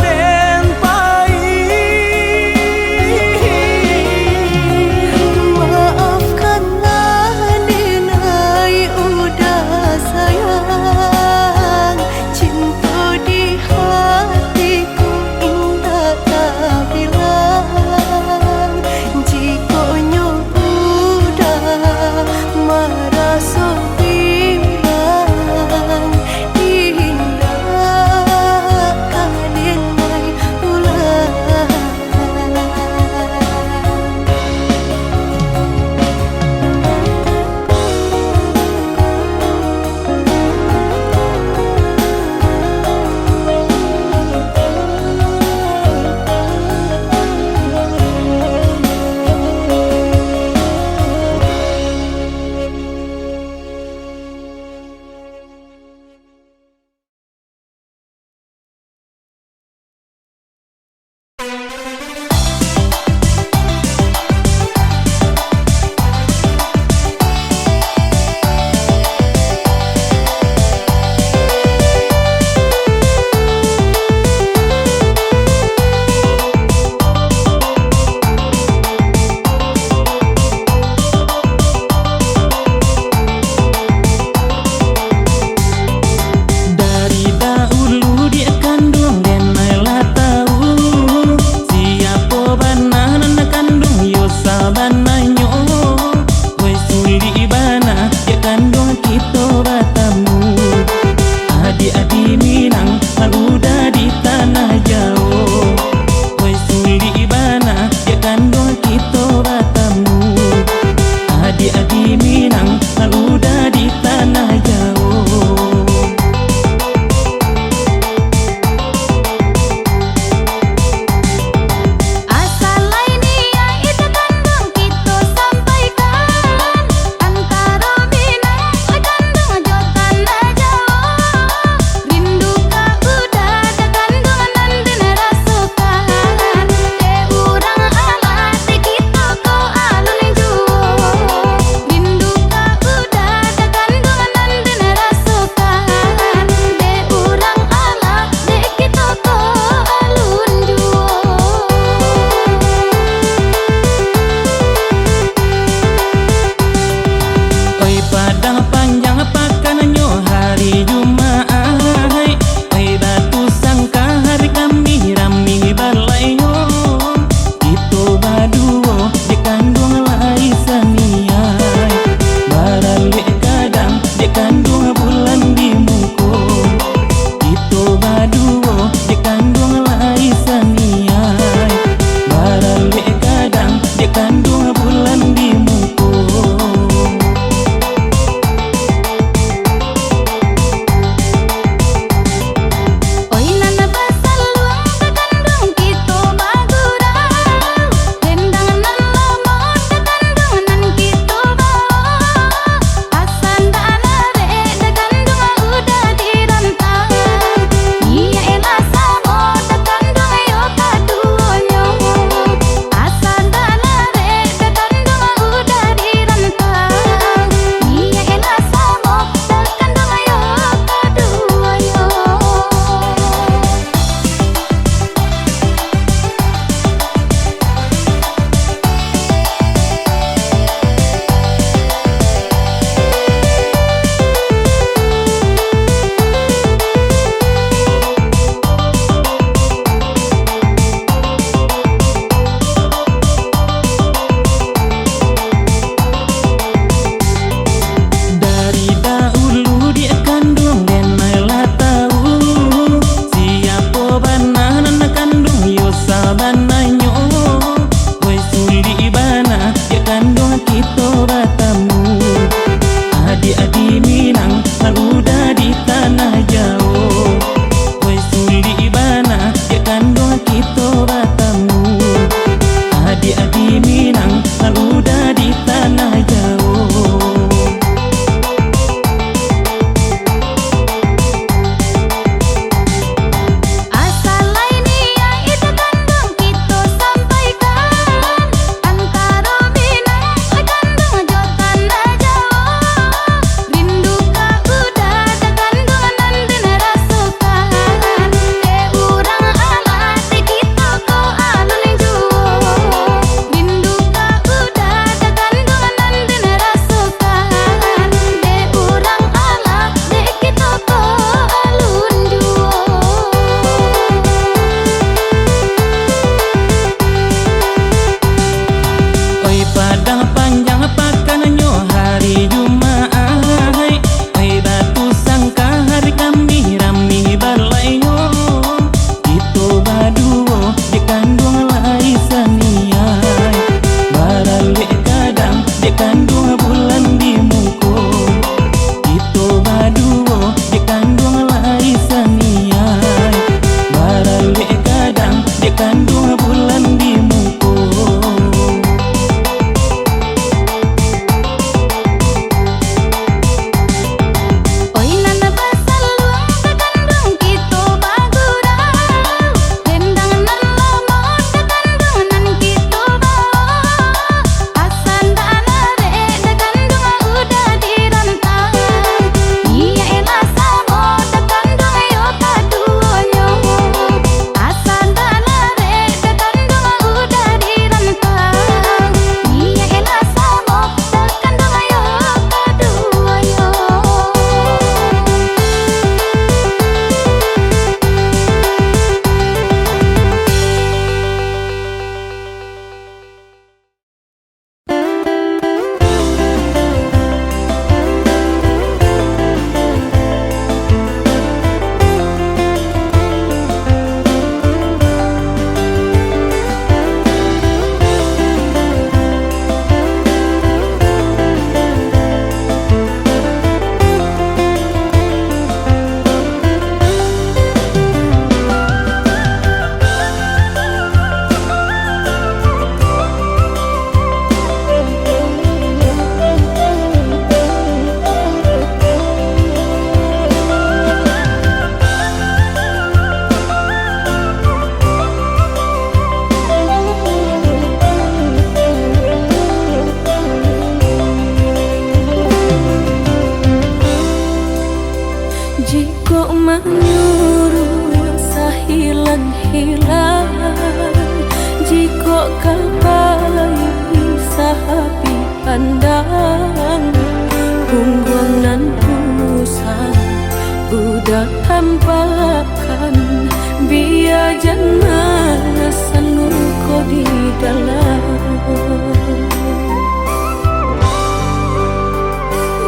jangan sanu kau di dalam.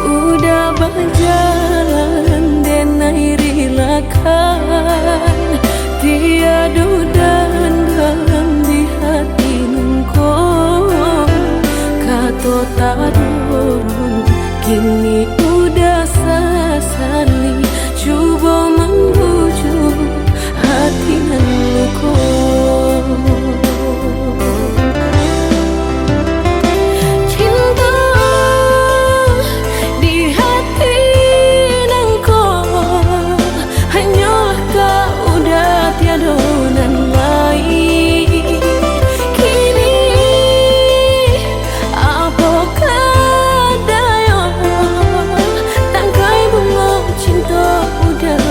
Udah berjalan denai rilakan, tiada dan dalam di hati nungko. Kato tak dorong, kini udah sasali, coba membujuk hati nungko. Cinta di hati nungko, hanyalah kau udah tiada nan lain. Kini apakah daya tangkai bunga cinta udah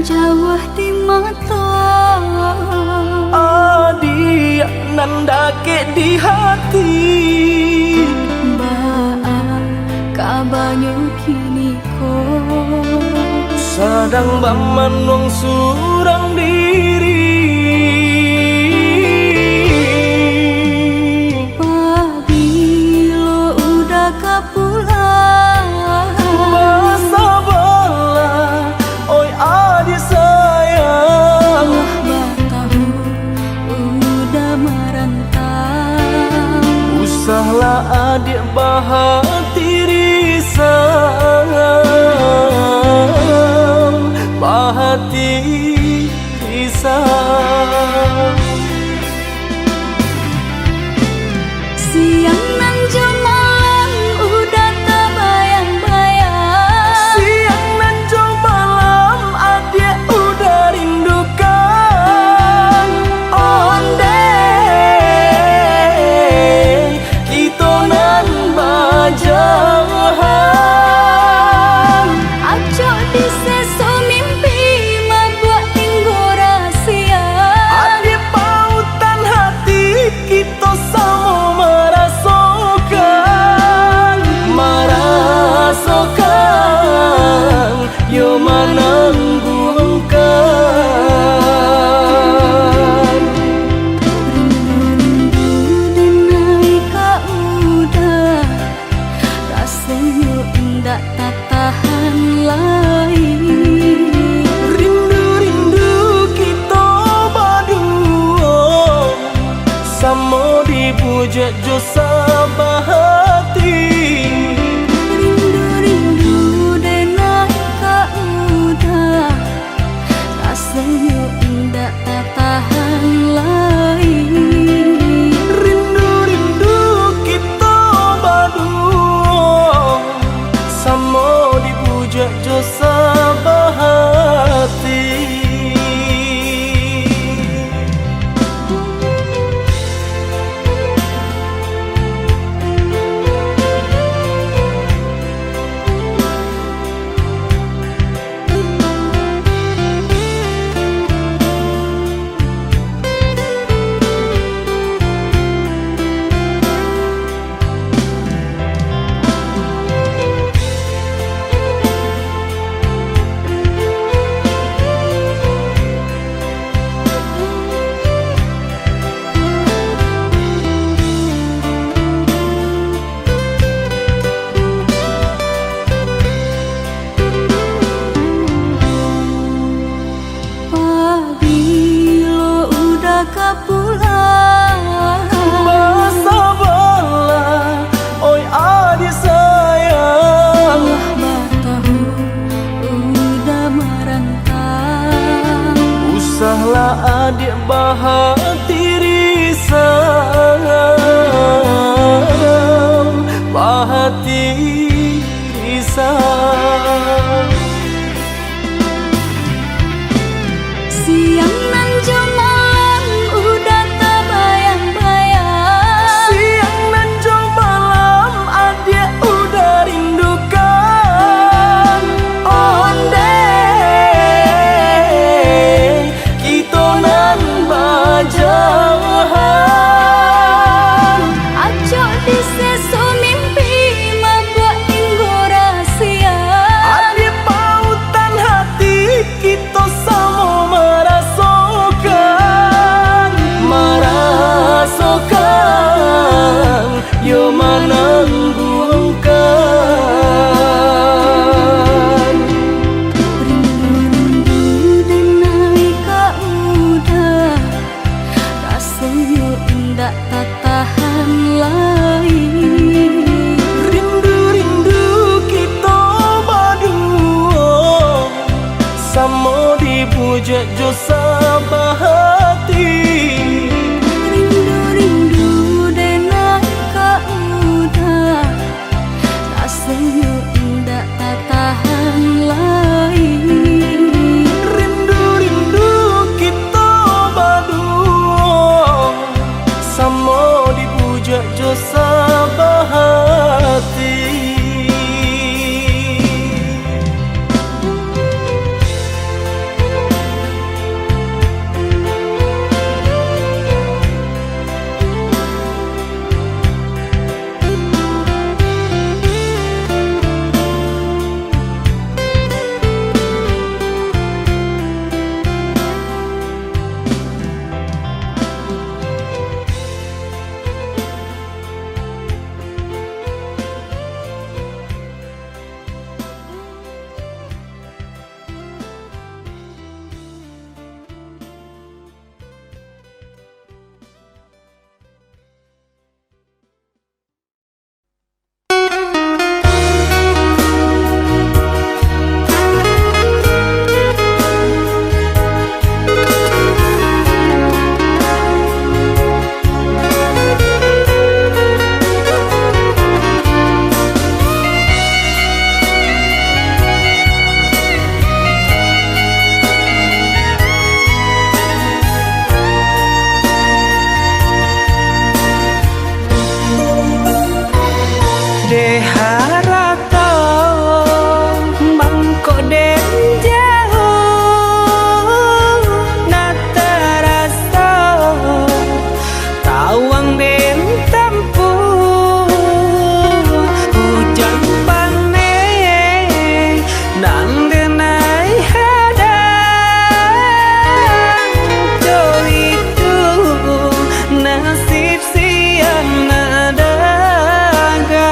jauh di mata, Adi nandake di hati. Baa kabanyu kini ko Sadang baman wong surang diri. Pabilo udah kapulang, Masa bala, oi adi sayang. Batahu udah merantau. Usahlah adik bahati risau, bahati risau. Siang nan malam udah terbayang-bayang. Siang nan jo malam adik udah rindukan. Onde kita nan bajauhan. Acok di seso mimpi membuat tinggal rahasia. Adik pautan hati kita sama merasakan, yo menangguhkan. Rindu denai ka udah, rasanya ndak tak tahan lagi. Rindu-rindu kita berdua, sama dipuja jo sabahati. Rindu denai ka udah, rasanya ndak tak tahan lagi. Rindu-rindu kita berdua, sama dipuja jo sabahati. Pabilo udah kapulang, Masa bala, oi adi sayang. Batahu udah merantau. Usahlah adik bahati risau, bahati risau. Siang nan malam udah terbayang-bayang. Siang nan jo malam adik udah rindukan. Onde kita nan bajauhan. Acok di seso mimpi membuat tinggal rahasia. Adik de harato mangko den jauh na terasa tawang den tempuh hujan pane nang denai hadang jo itu nasib siang nadaga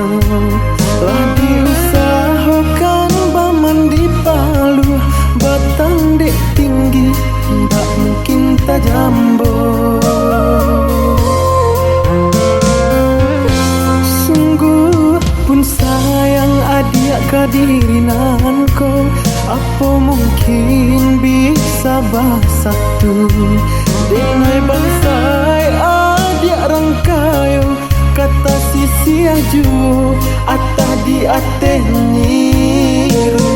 donyo lah diusahakan baman di Palu batang dek tinggi tak mungkin tak jambo. Sungguh pun sayang adik kadirinanku, apa mungkin bisa bersatu denai bangsai adik rangkayo kata sisi aju atah di ateh nyiru.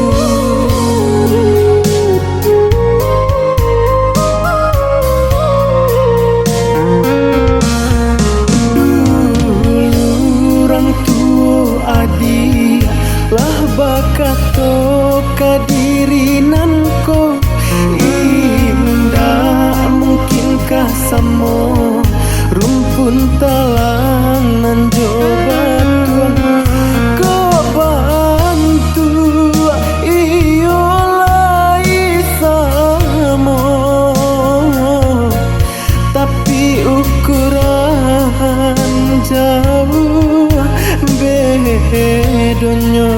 Lah bakato kadirinanku indah mungkinkah samo rumpun talangan jobatuan kau bantu iyolah isamo tapi ukuran jauh bedonyo.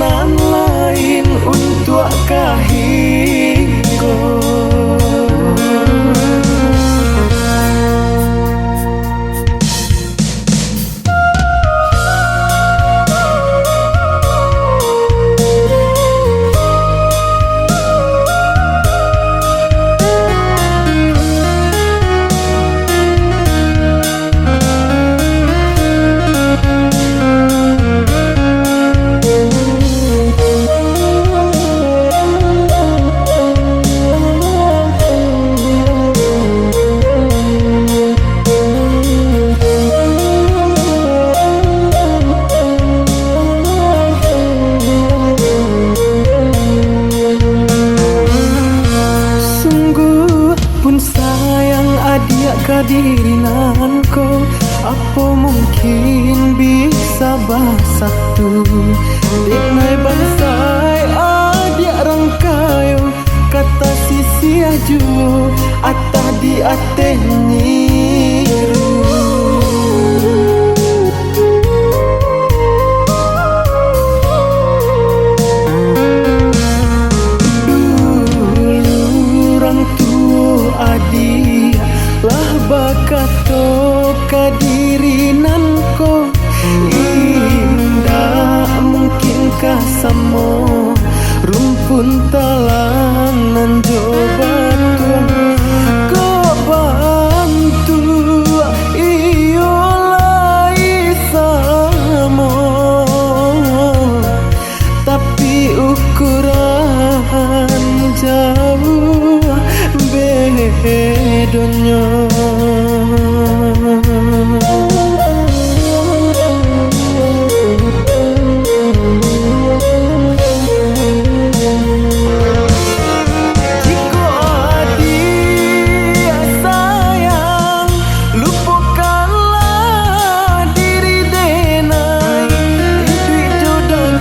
Nan lain untuk kahinggo. Kadirinanku, apa mungkin bisa bersatu denai bangsai adik rangkayo kata sisi aju atah di ateh nyiru. Lah bakato kadirinanku indah mungkinkah samo rumpun talangan jobatuan kau bantu iyolah isamo tapi ukuran jauh bedonyo. Lupakanlah diri denai, hidup jodoh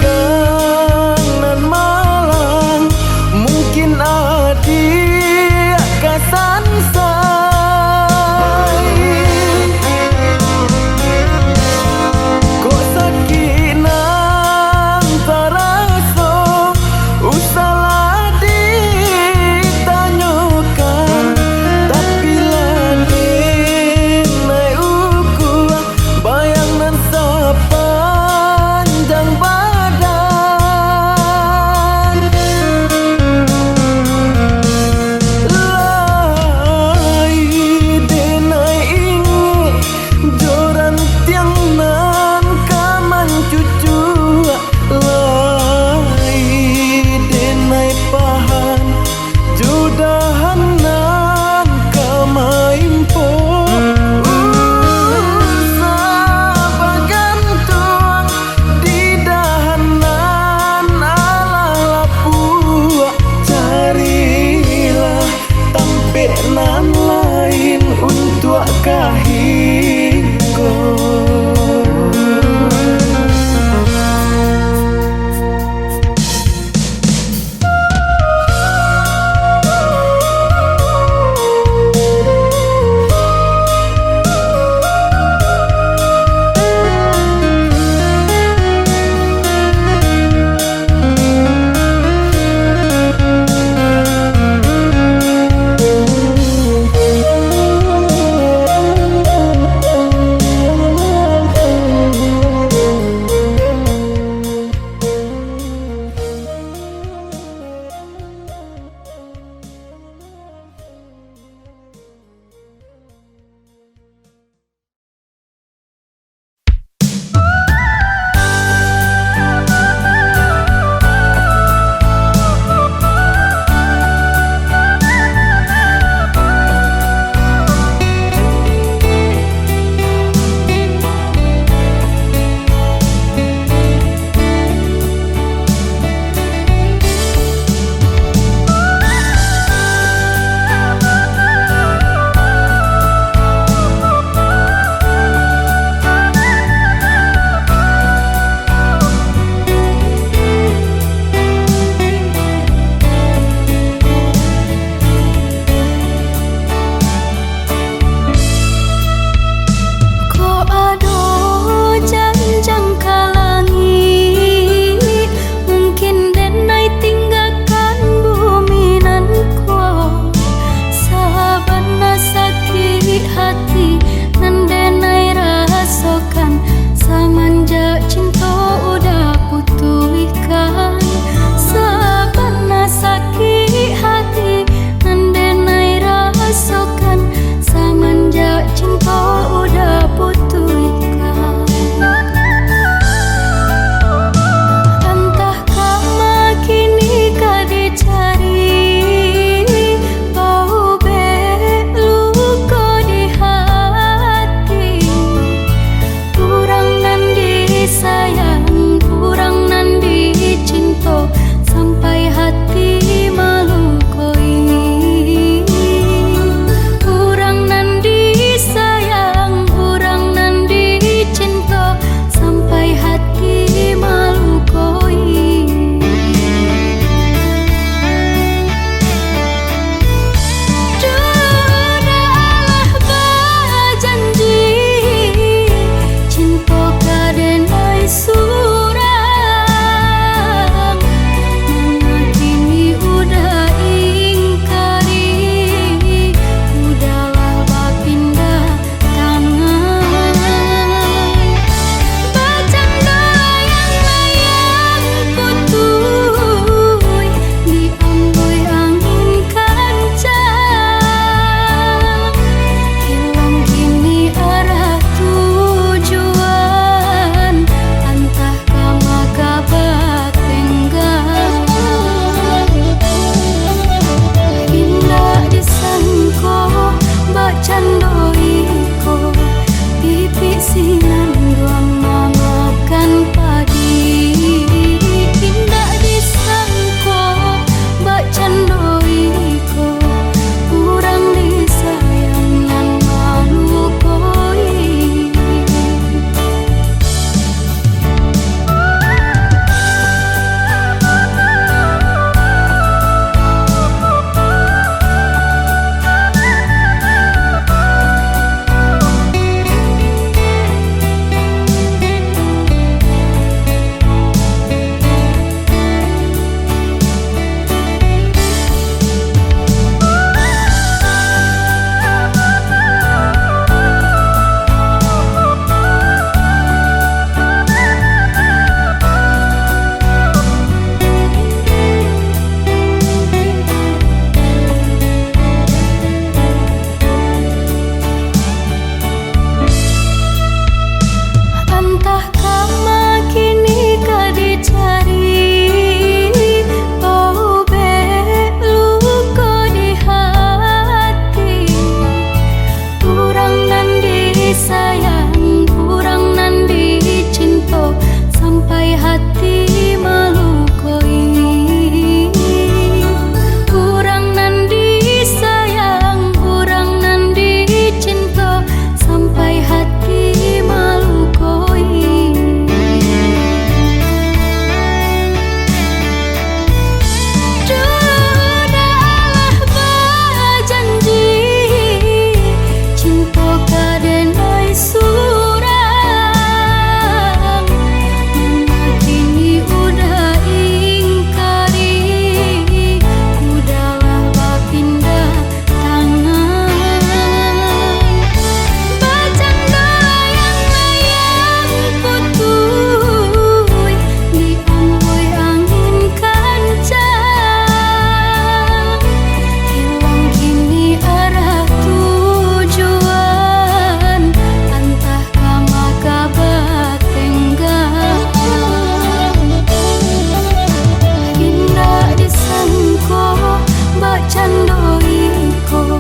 candoiko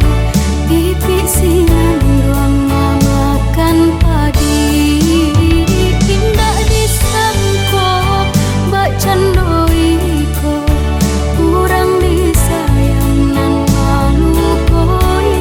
pipi singan ruang makan padi indah disangko bak candoiko kurang disayang nan malu koi.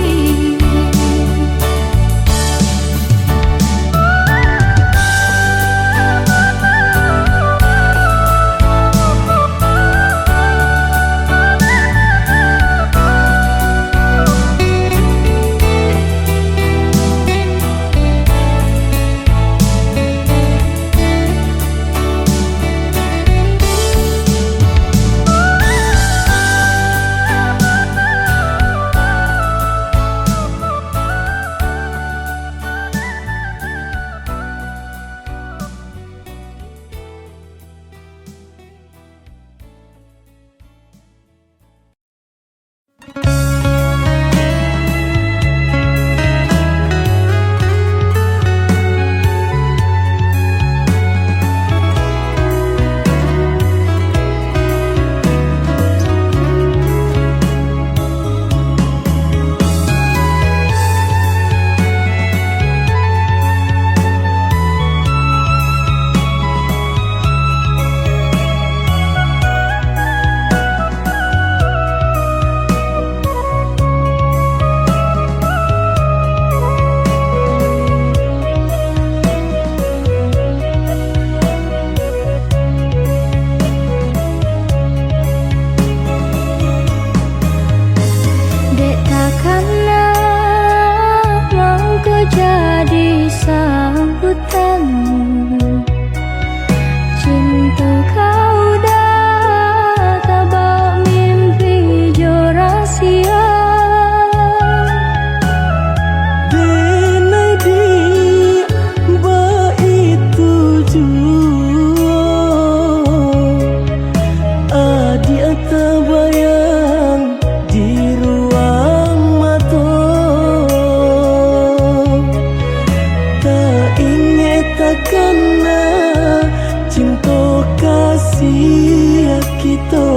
Dek takkannya mau kau jadi sambutanmu. Cinta kau dah tabak mimpi jo rahasia. Denai di ba itu jua adik tak bayang di ruang mata. Tak ingat takkan cinta kasih kita.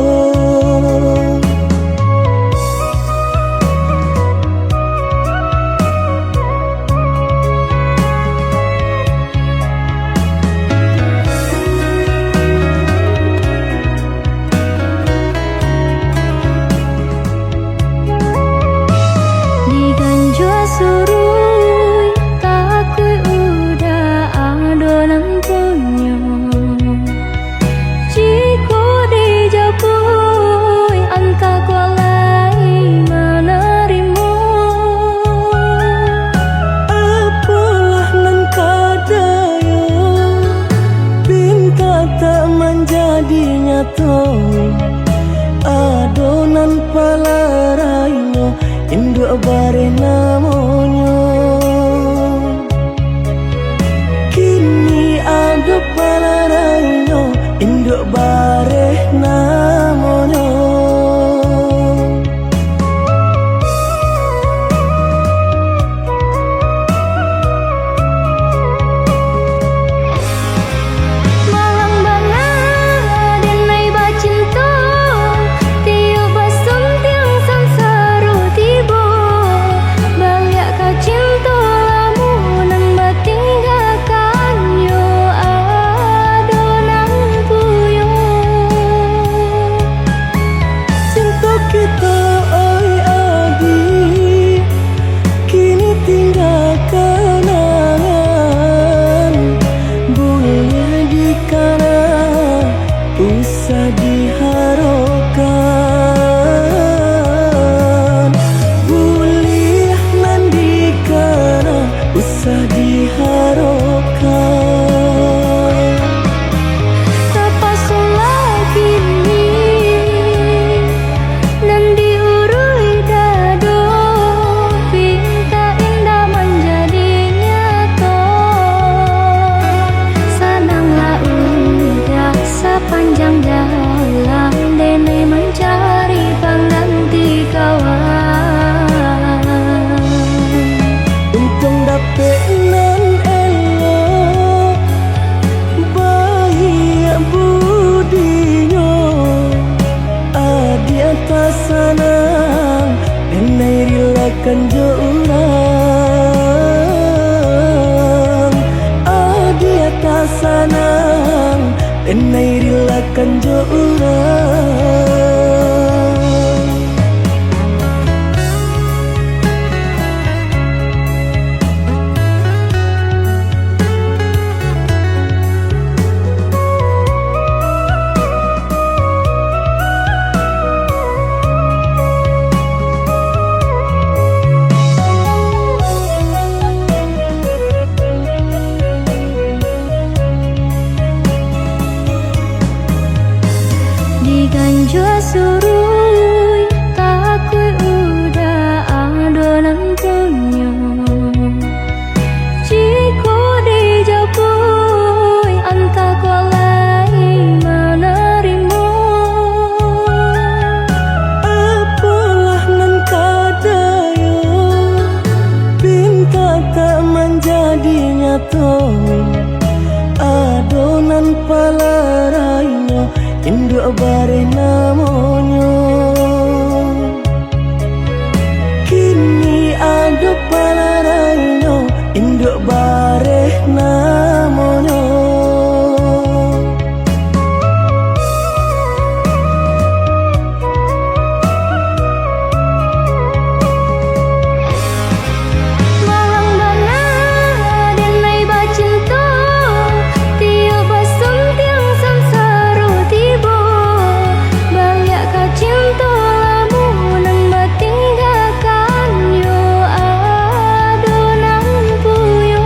Diganjua surui takui udah adonan punya. Jika dijapui anta kualai menerima. Apalah nan kadaya pinta tak menjadi nyata. Adonan palarainya induk bare namanya. Kini ada palarainya induk bare namanya. Malang banget denai bacinta tiup basum tiang samsaru tiba. Balik kau cinta lamunan batinggalkan yo adonan puyo. Cinta kita oi adik kini tinggal kenangan. Boleh dikana usah diharapkan. Boleh nan dikana usah diharapkan. Terpaksa lagi ni nan diurui dado pinta indah menjadi nyata. Senanglah udah sepanjang jalan denai mencari. Diganjur surui takui udah adonan punya Jika dijapui anta kolai menerima Apalah nan kadayo Pinta tak menjadi nyata Adonan palarainya Induk bareh namonyo Kini ada palarainya Induk bareh namonyo Malang bana denai bacinta Tiap basem tiang samsara tiba Banyak ka cinta lamunan batinggalkan yo adonan puyo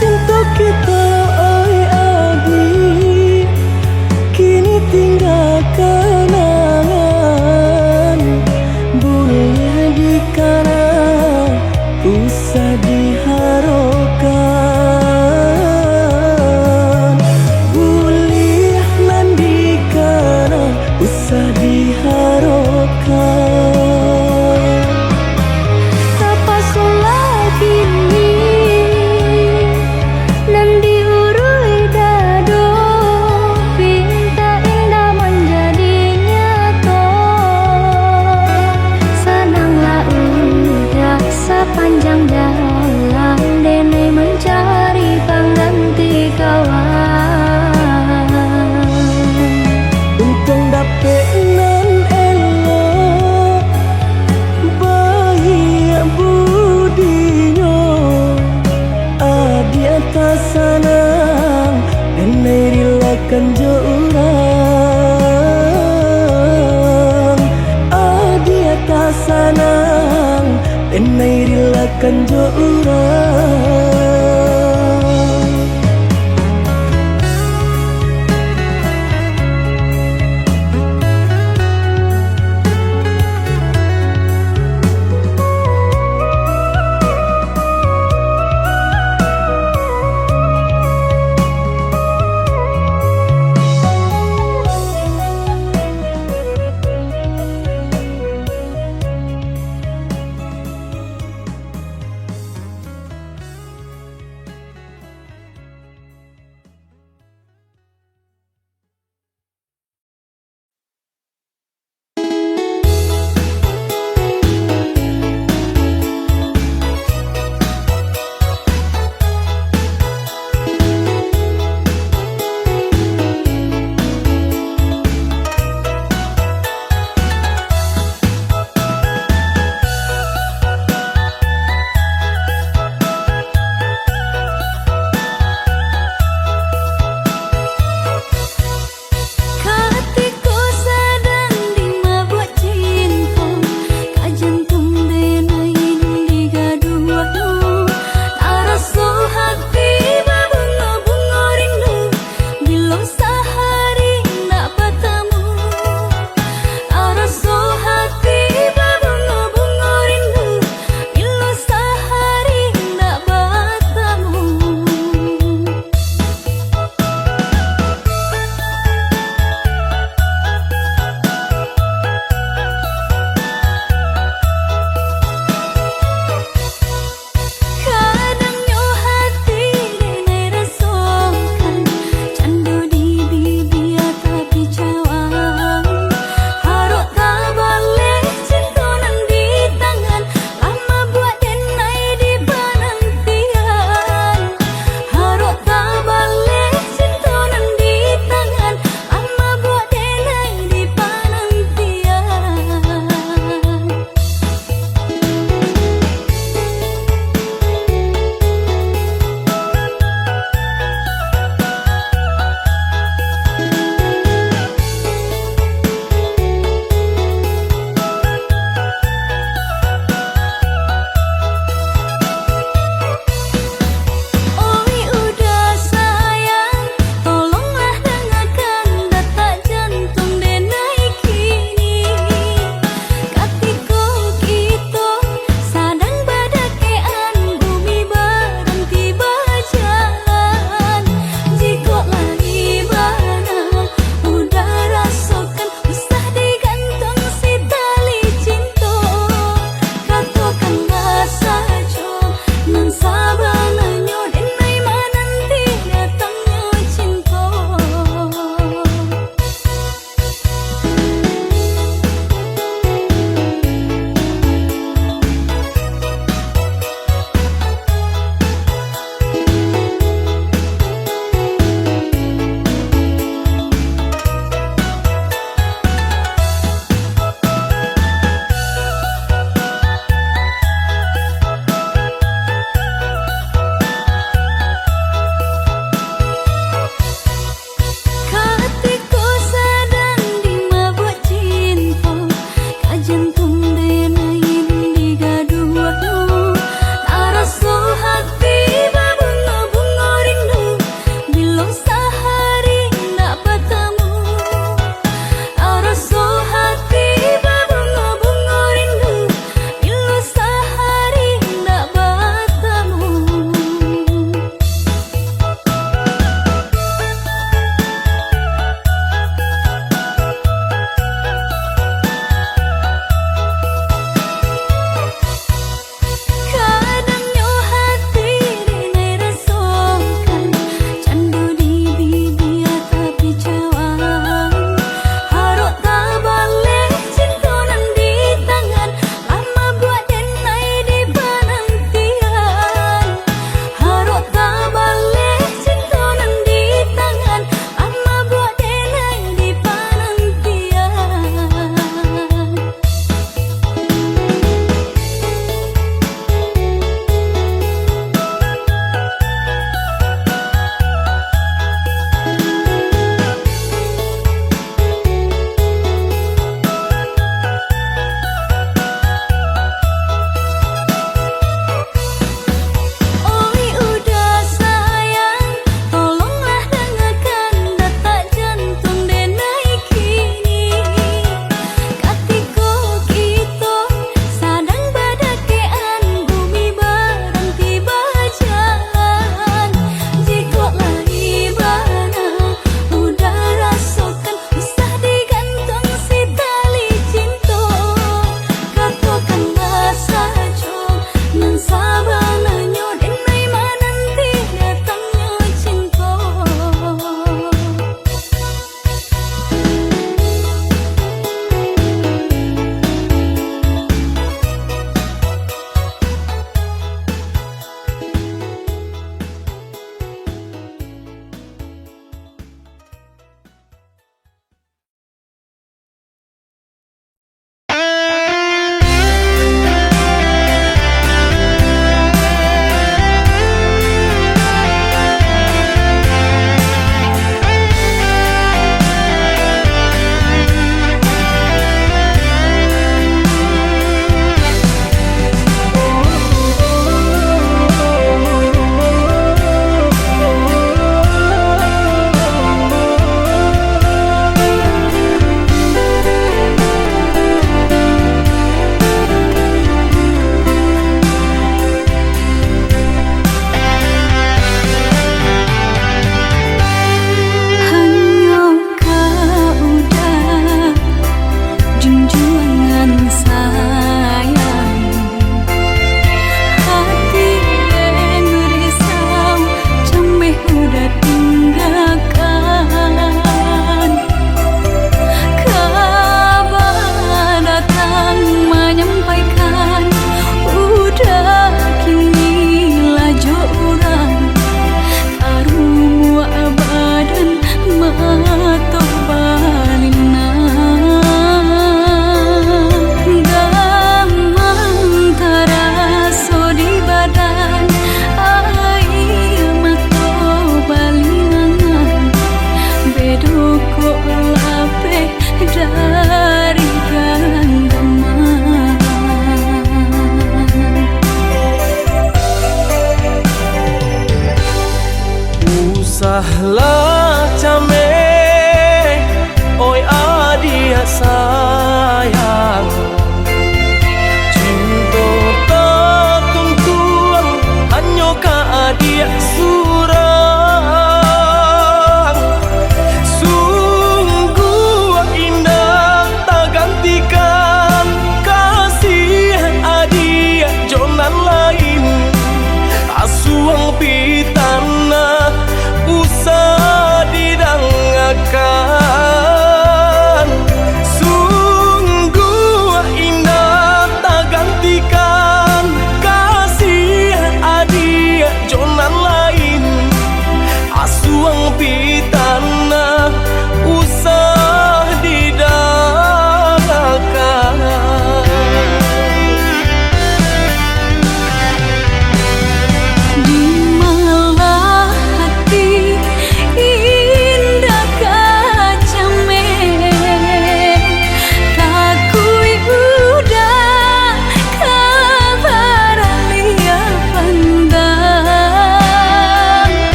Cinta kita oi adi Kini tinggal kenangan Boleh dikana Usah diharokan Boleh nan dikana Usah diharokan Apa solah kini nan diurui dado Pinta indah menjadi nyata Senanglah udah sepanjang jalan Denai mencari pengganti kawan Untung dapet nan elok Baik budinya Adi atas sanang Denai rilakan jo urang Adi atas sanang Denai rilakan jo urang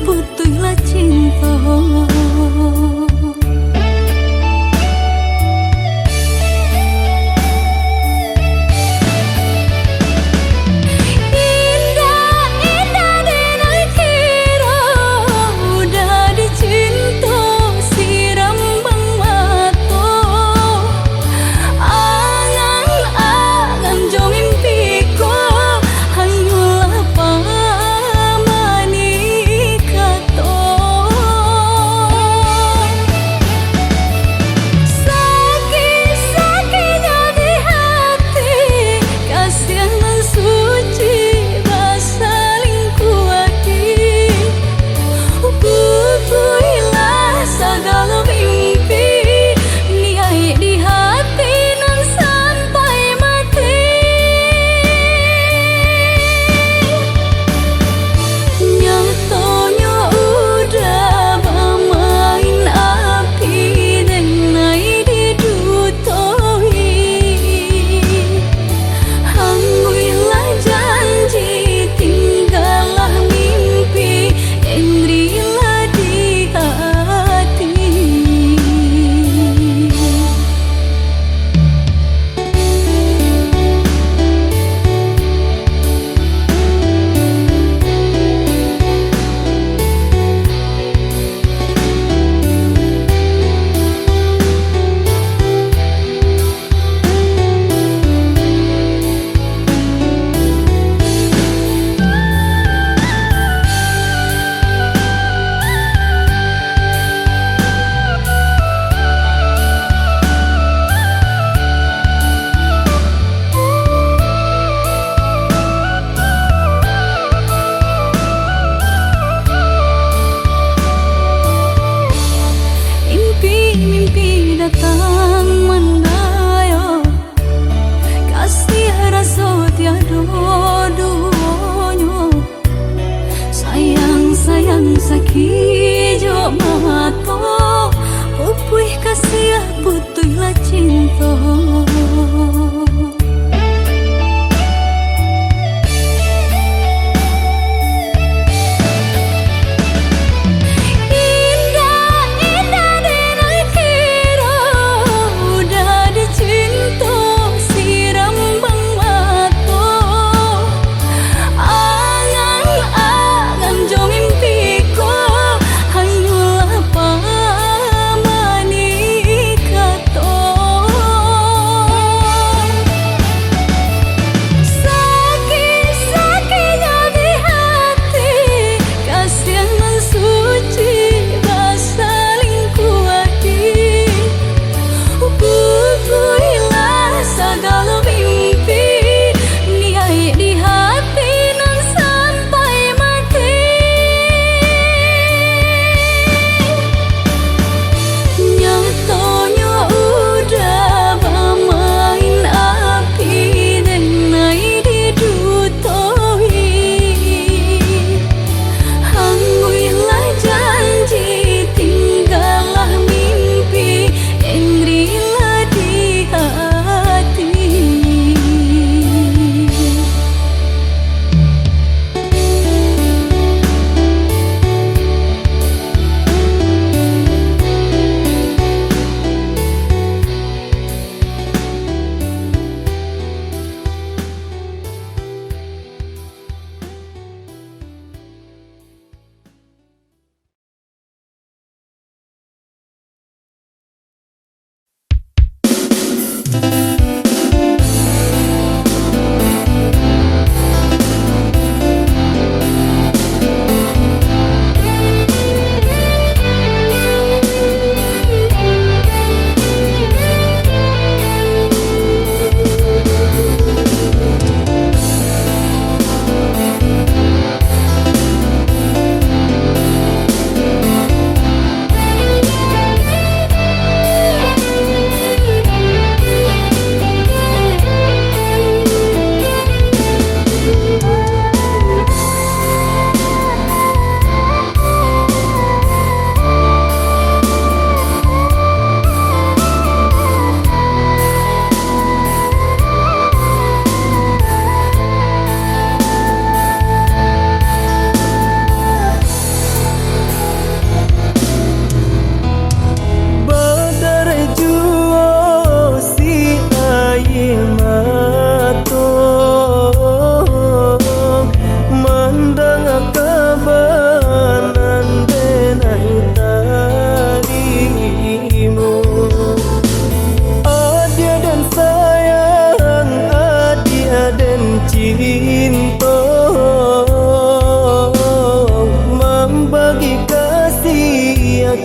butuhlah cinta.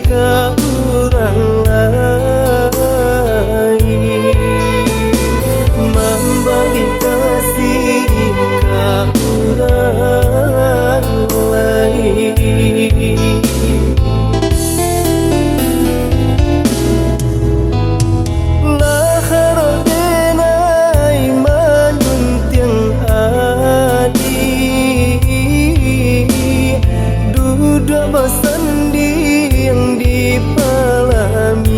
ka urang lain, membagi kasih ka urang lain. Sendiri di pelaminan,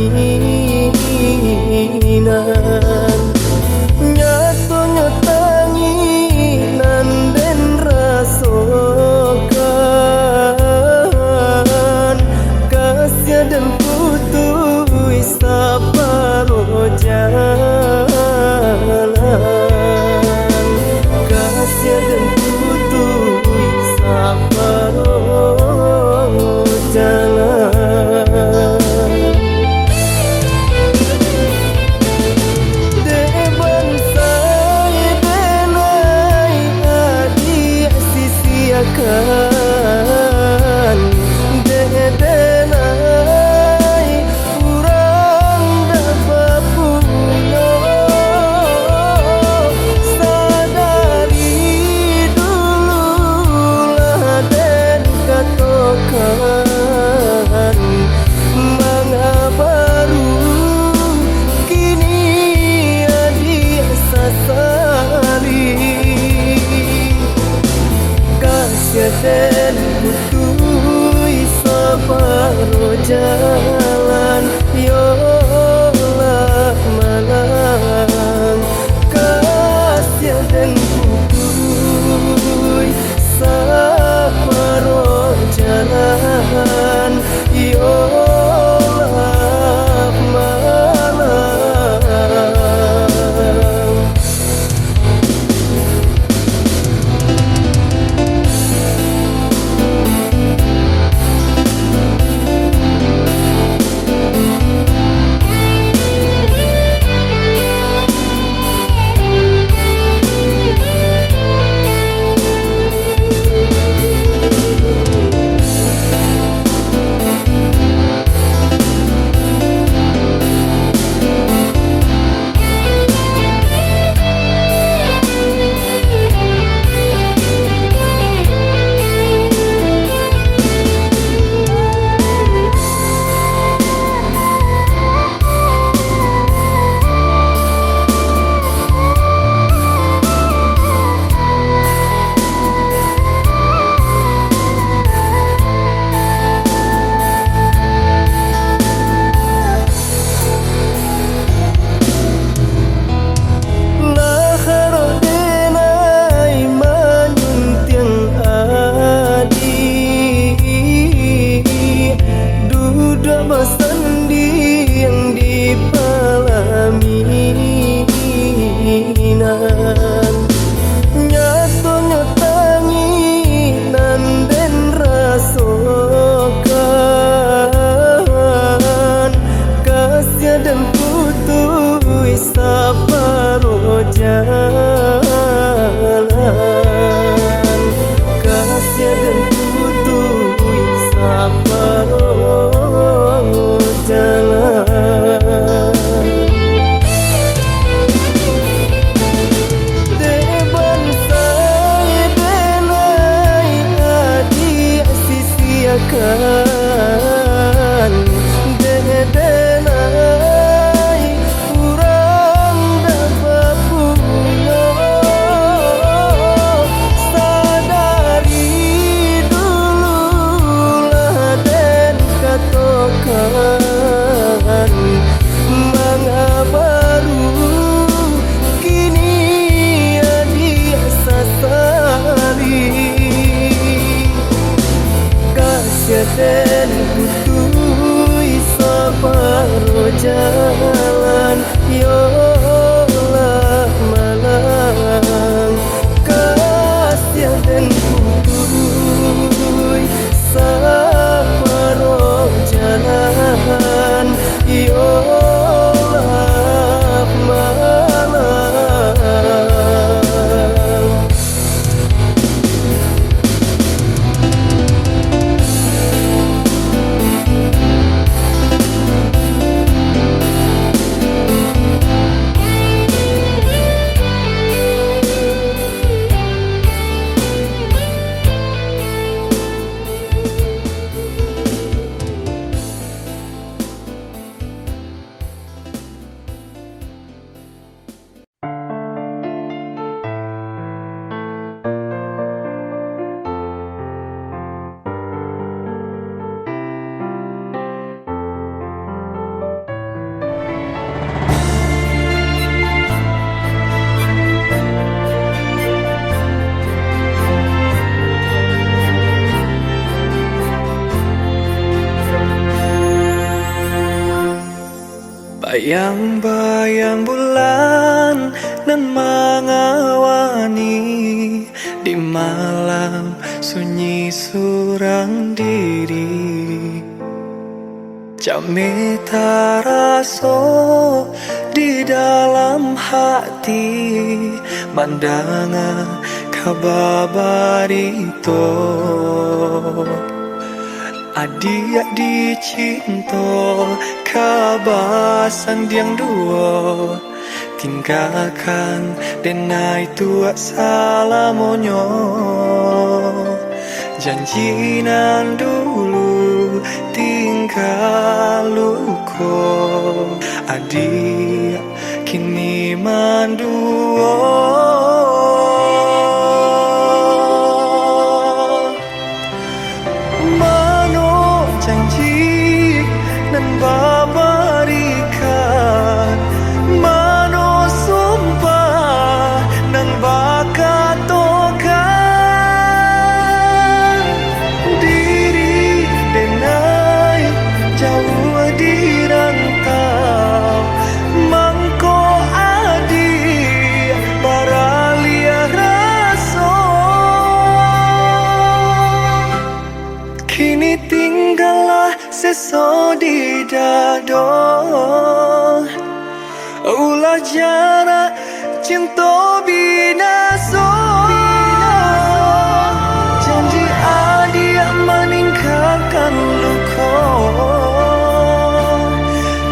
nyatu nyetanginan dan rasokan, kasih dan putui saparo jalan, kasih dan putui saparo jalan. Deban saya denai adi sisiakan, denai urang dapat punya, sadari dululah dan katokan. Dan putui saparo jalan, yolah malang, kasih dan putui saparo jalan, yolah malang. Sendiri di pelaminan, nyatu nyetanginan dan rasokan, kasih dan putui saparo jalan, kasih dan putui saparo jalan. Deban saya denai adi sisiakan, denai urang dapat punya, sadari dululah dan katokan. Mangga baru kini adi sasari, kasih dan putui saparo jalan, yolah malang, kasih dan putui saparo jalan, yolah malang. Bayang-bayang bulan nan mengawani di malam sunyi surang diri. Jame taraso di dalam hati mandanga kababarito. Adia dicinto kabasan diang duo tinggalkan denai tua salamonyo. Janjinan dulu tinggal luko adia kini manduo. Janji nan babarikan mano sumpah nan bakatokan diri denai jauh di rantau mangko adi baralia raso kini tinggallah seso di dado. Ulah jarak cinta binaso. Janji adia meninggalkan luko.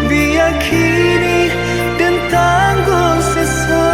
Biar kini dan tangguh seso.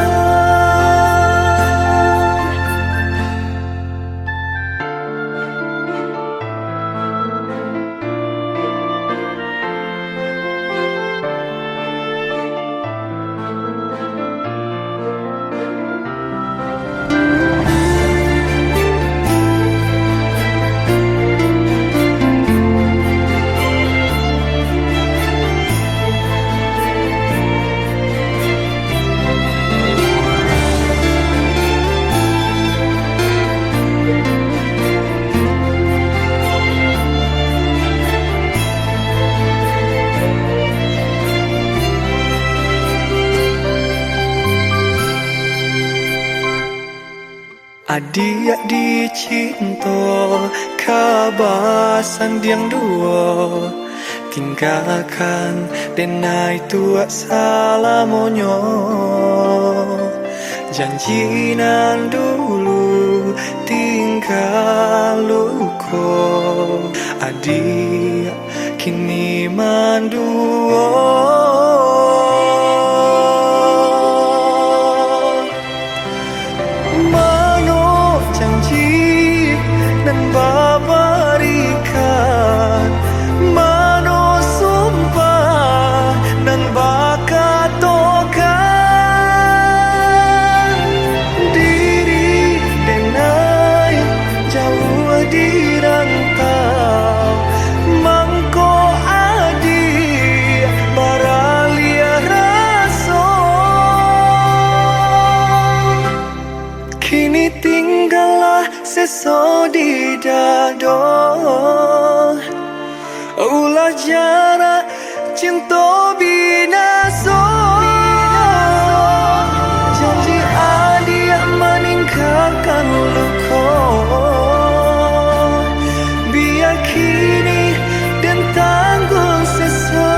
Adia dicinto kabasan diang duo tinggalkan denai tua salamonyo. Janjinan dulu tinggal luko adia kini manduo. Dan babarikan mano sumpah dan bakatokan diri denai jauh di rantau mangko adi baralia raso kini tinggallah seso di dado. Ulah jarak cinta binaso. Janji adia meninggalkan luko. Biar kini dan tangguh seso.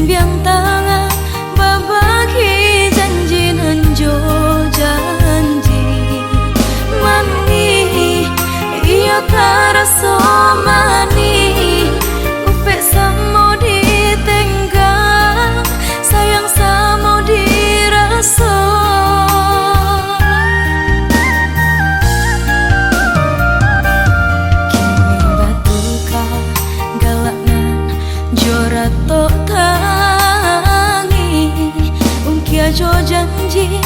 Simbiang tangan babagi janji nanjo janji mani iya karaso mani upek samo ditenggang sayang samo diraso kini batuka galaknan jora tok tangi ungkia jo janji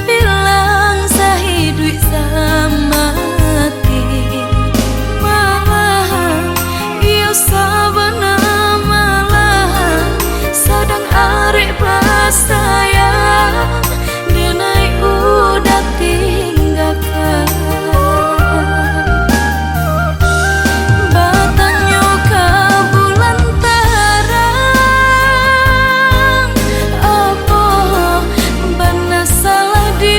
bilang sahidui samati malah iyo sabana malah sadang arek basayang denai udah tinggalkan batangnya ke bulan terang apa bana salah di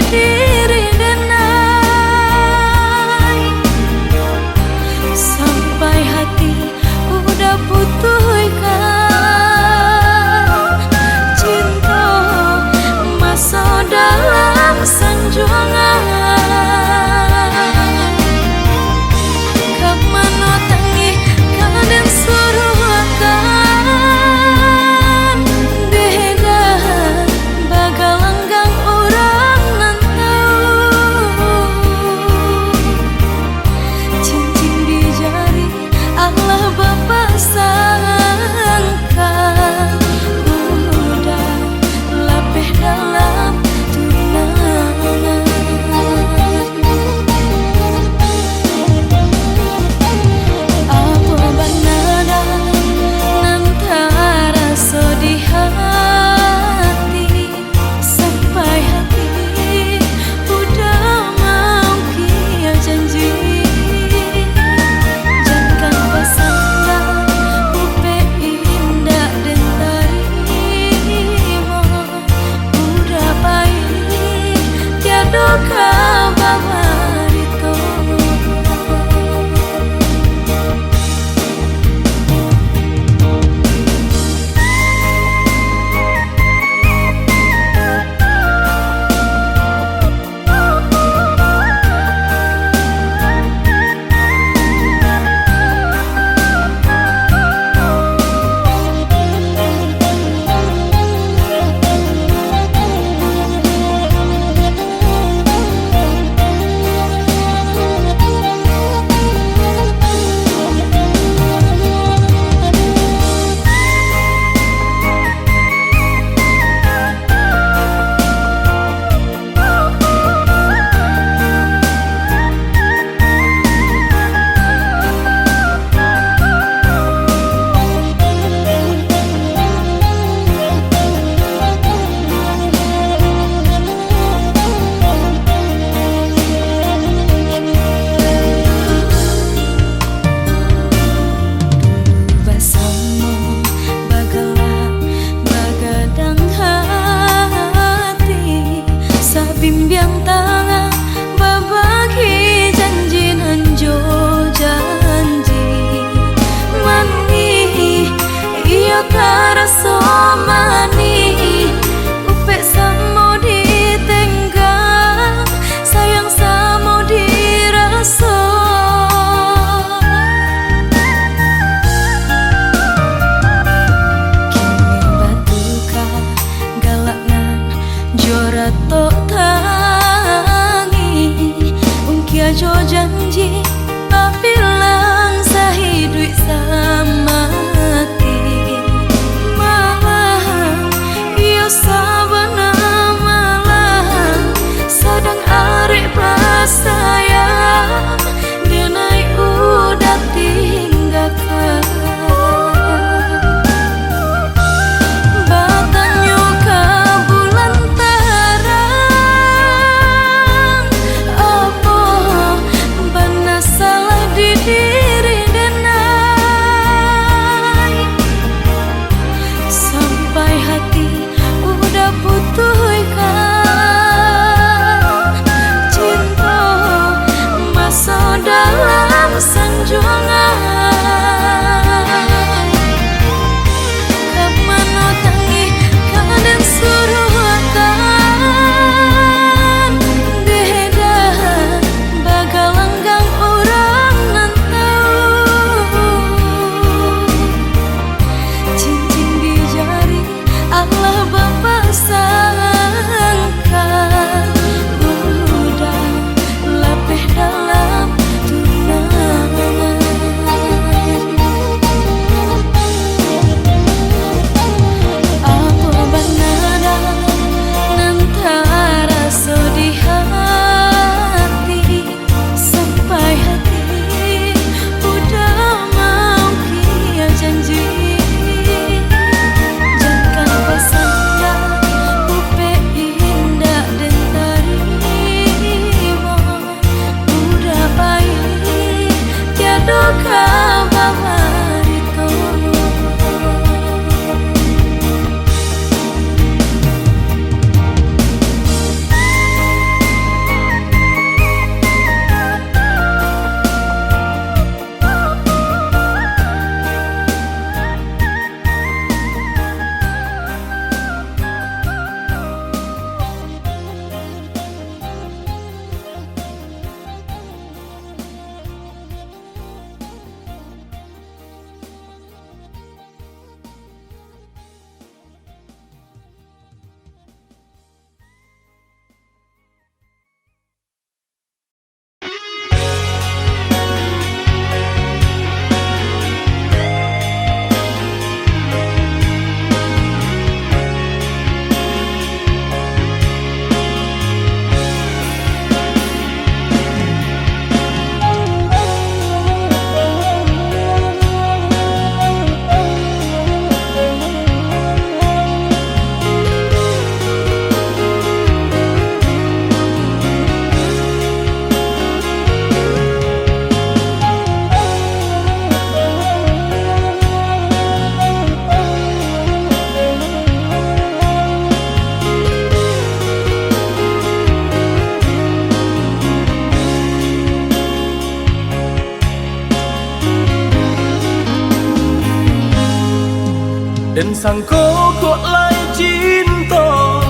Dan sangko kok lai cinta,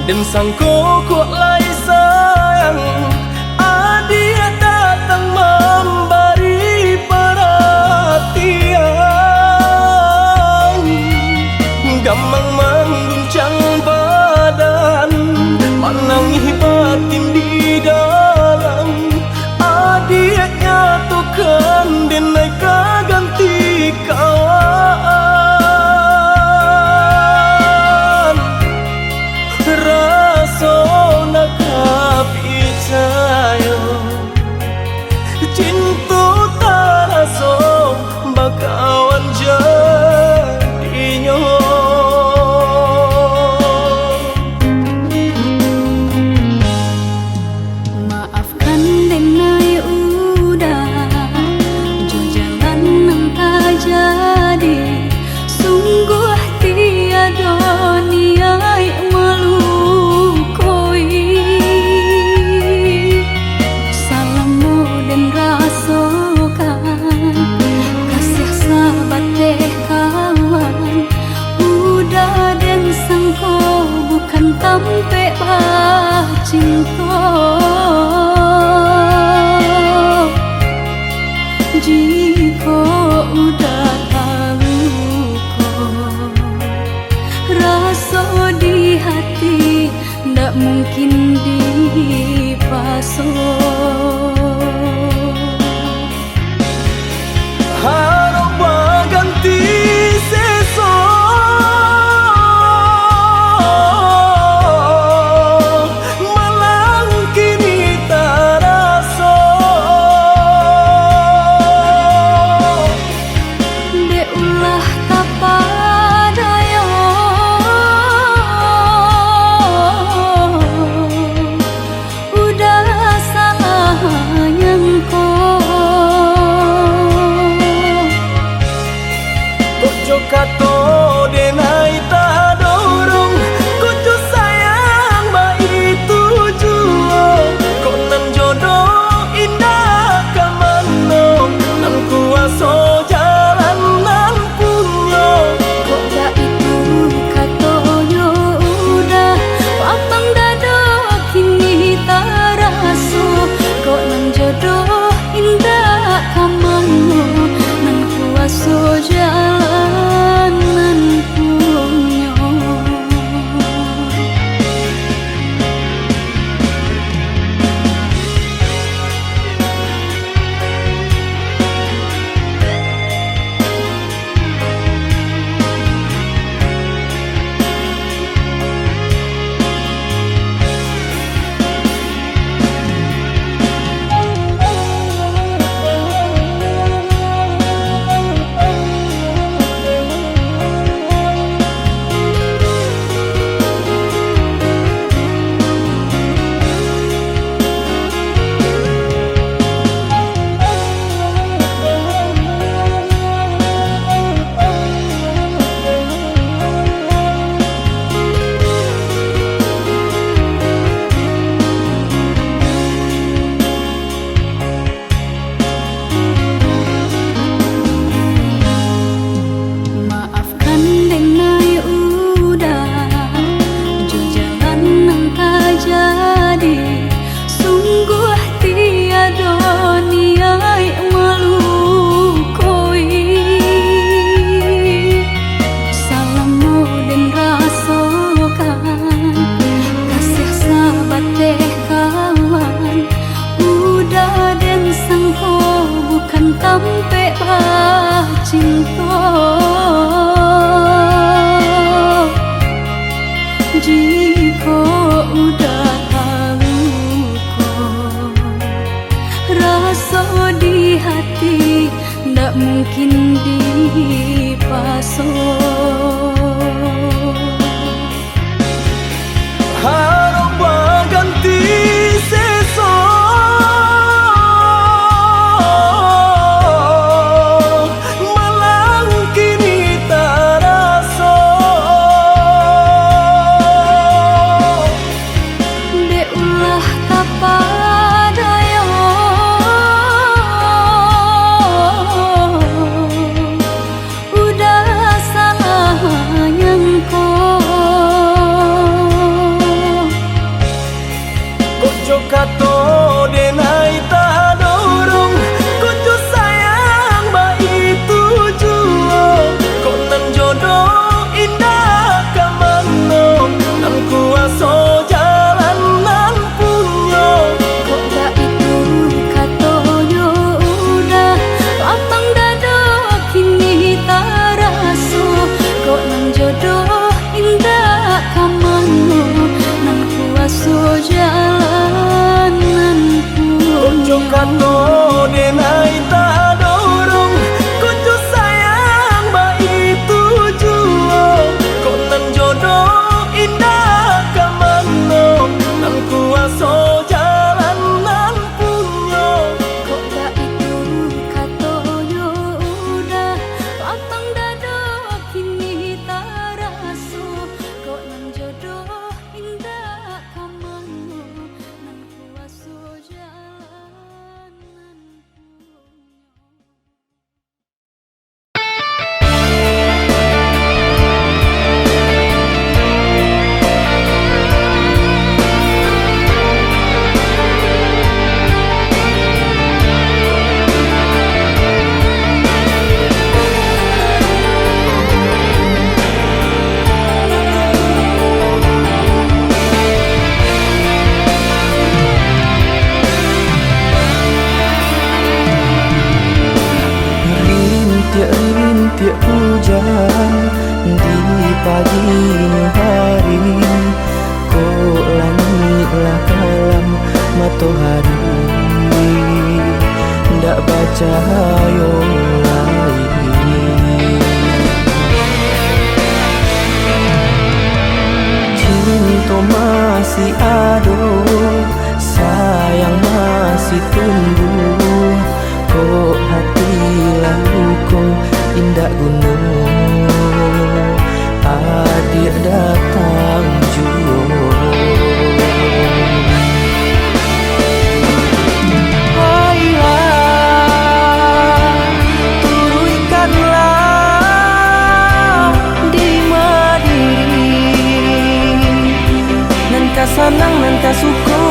dan sangko kok lai sayang. Dia datang memberi perhatian, gamang mengguncang badan, menangis batin di dalam. Dia nyatukan denai kaganti kawan. Raso nak percaya cinta taraso bakawan jadinya. Maafkan denai udah jo jalan nang tak jadi. Sungguh tiada niat melukoi. Salamu dan rasakan kasih sahabat teh kawan. Udah dan sangko bukan tampe bah cinta. Jika udah tahu kok rasa di hati ndak mungkin dipasok. Harap baganti sesok, malang kini taraso. Dek ulah tapadaya, udah salah nyangko. kato denai tak dorong kucu sayang ba itu juo kok nan jodoh indah kamano nan kuaso jalan nan punyo kok tak itu kato yo udah lapang dado kini tak raso kok nan jodoh indah kamano nan kuaso jalan nan punyo. Rintik hujan di pagi hari kok langitlah kalam matahari ndak baca hayo lain cinta masih ada sayang masih tumbuh kok hati lalu kau indah gunung adik datang juo Hailah turuikanlah di Madiri nan ka sanang nan ka suko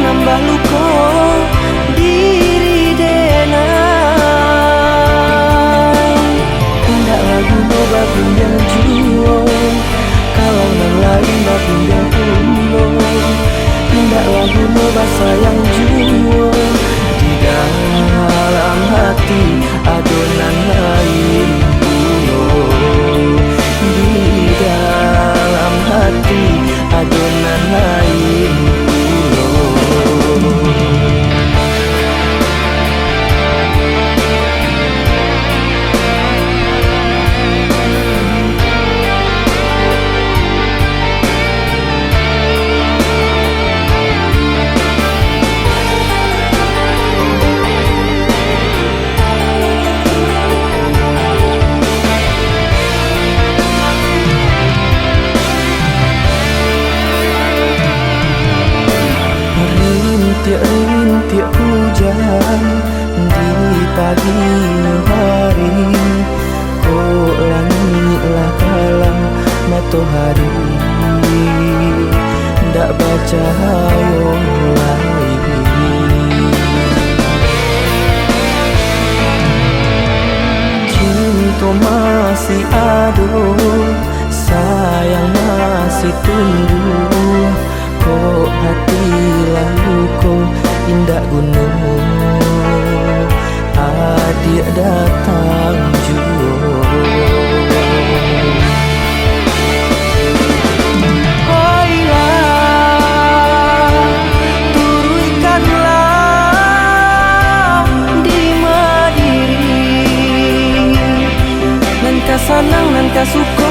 nambah luko diri denai tidak lagu no babinjang juo kalau nang lain babinjang pulo tidak lagu no basayang juo di dalam hati adonan lain pulo di dalam hati adonan lain rintik hujan di pagi hari kok langitlah kalam matahari ndak baca hayo lain cinta masih ada sayang masih tumbuh kok hati lalu kau indah gunung adik datang juo Hailah turuikanlah di Madiri nan ka sanang nan ka suko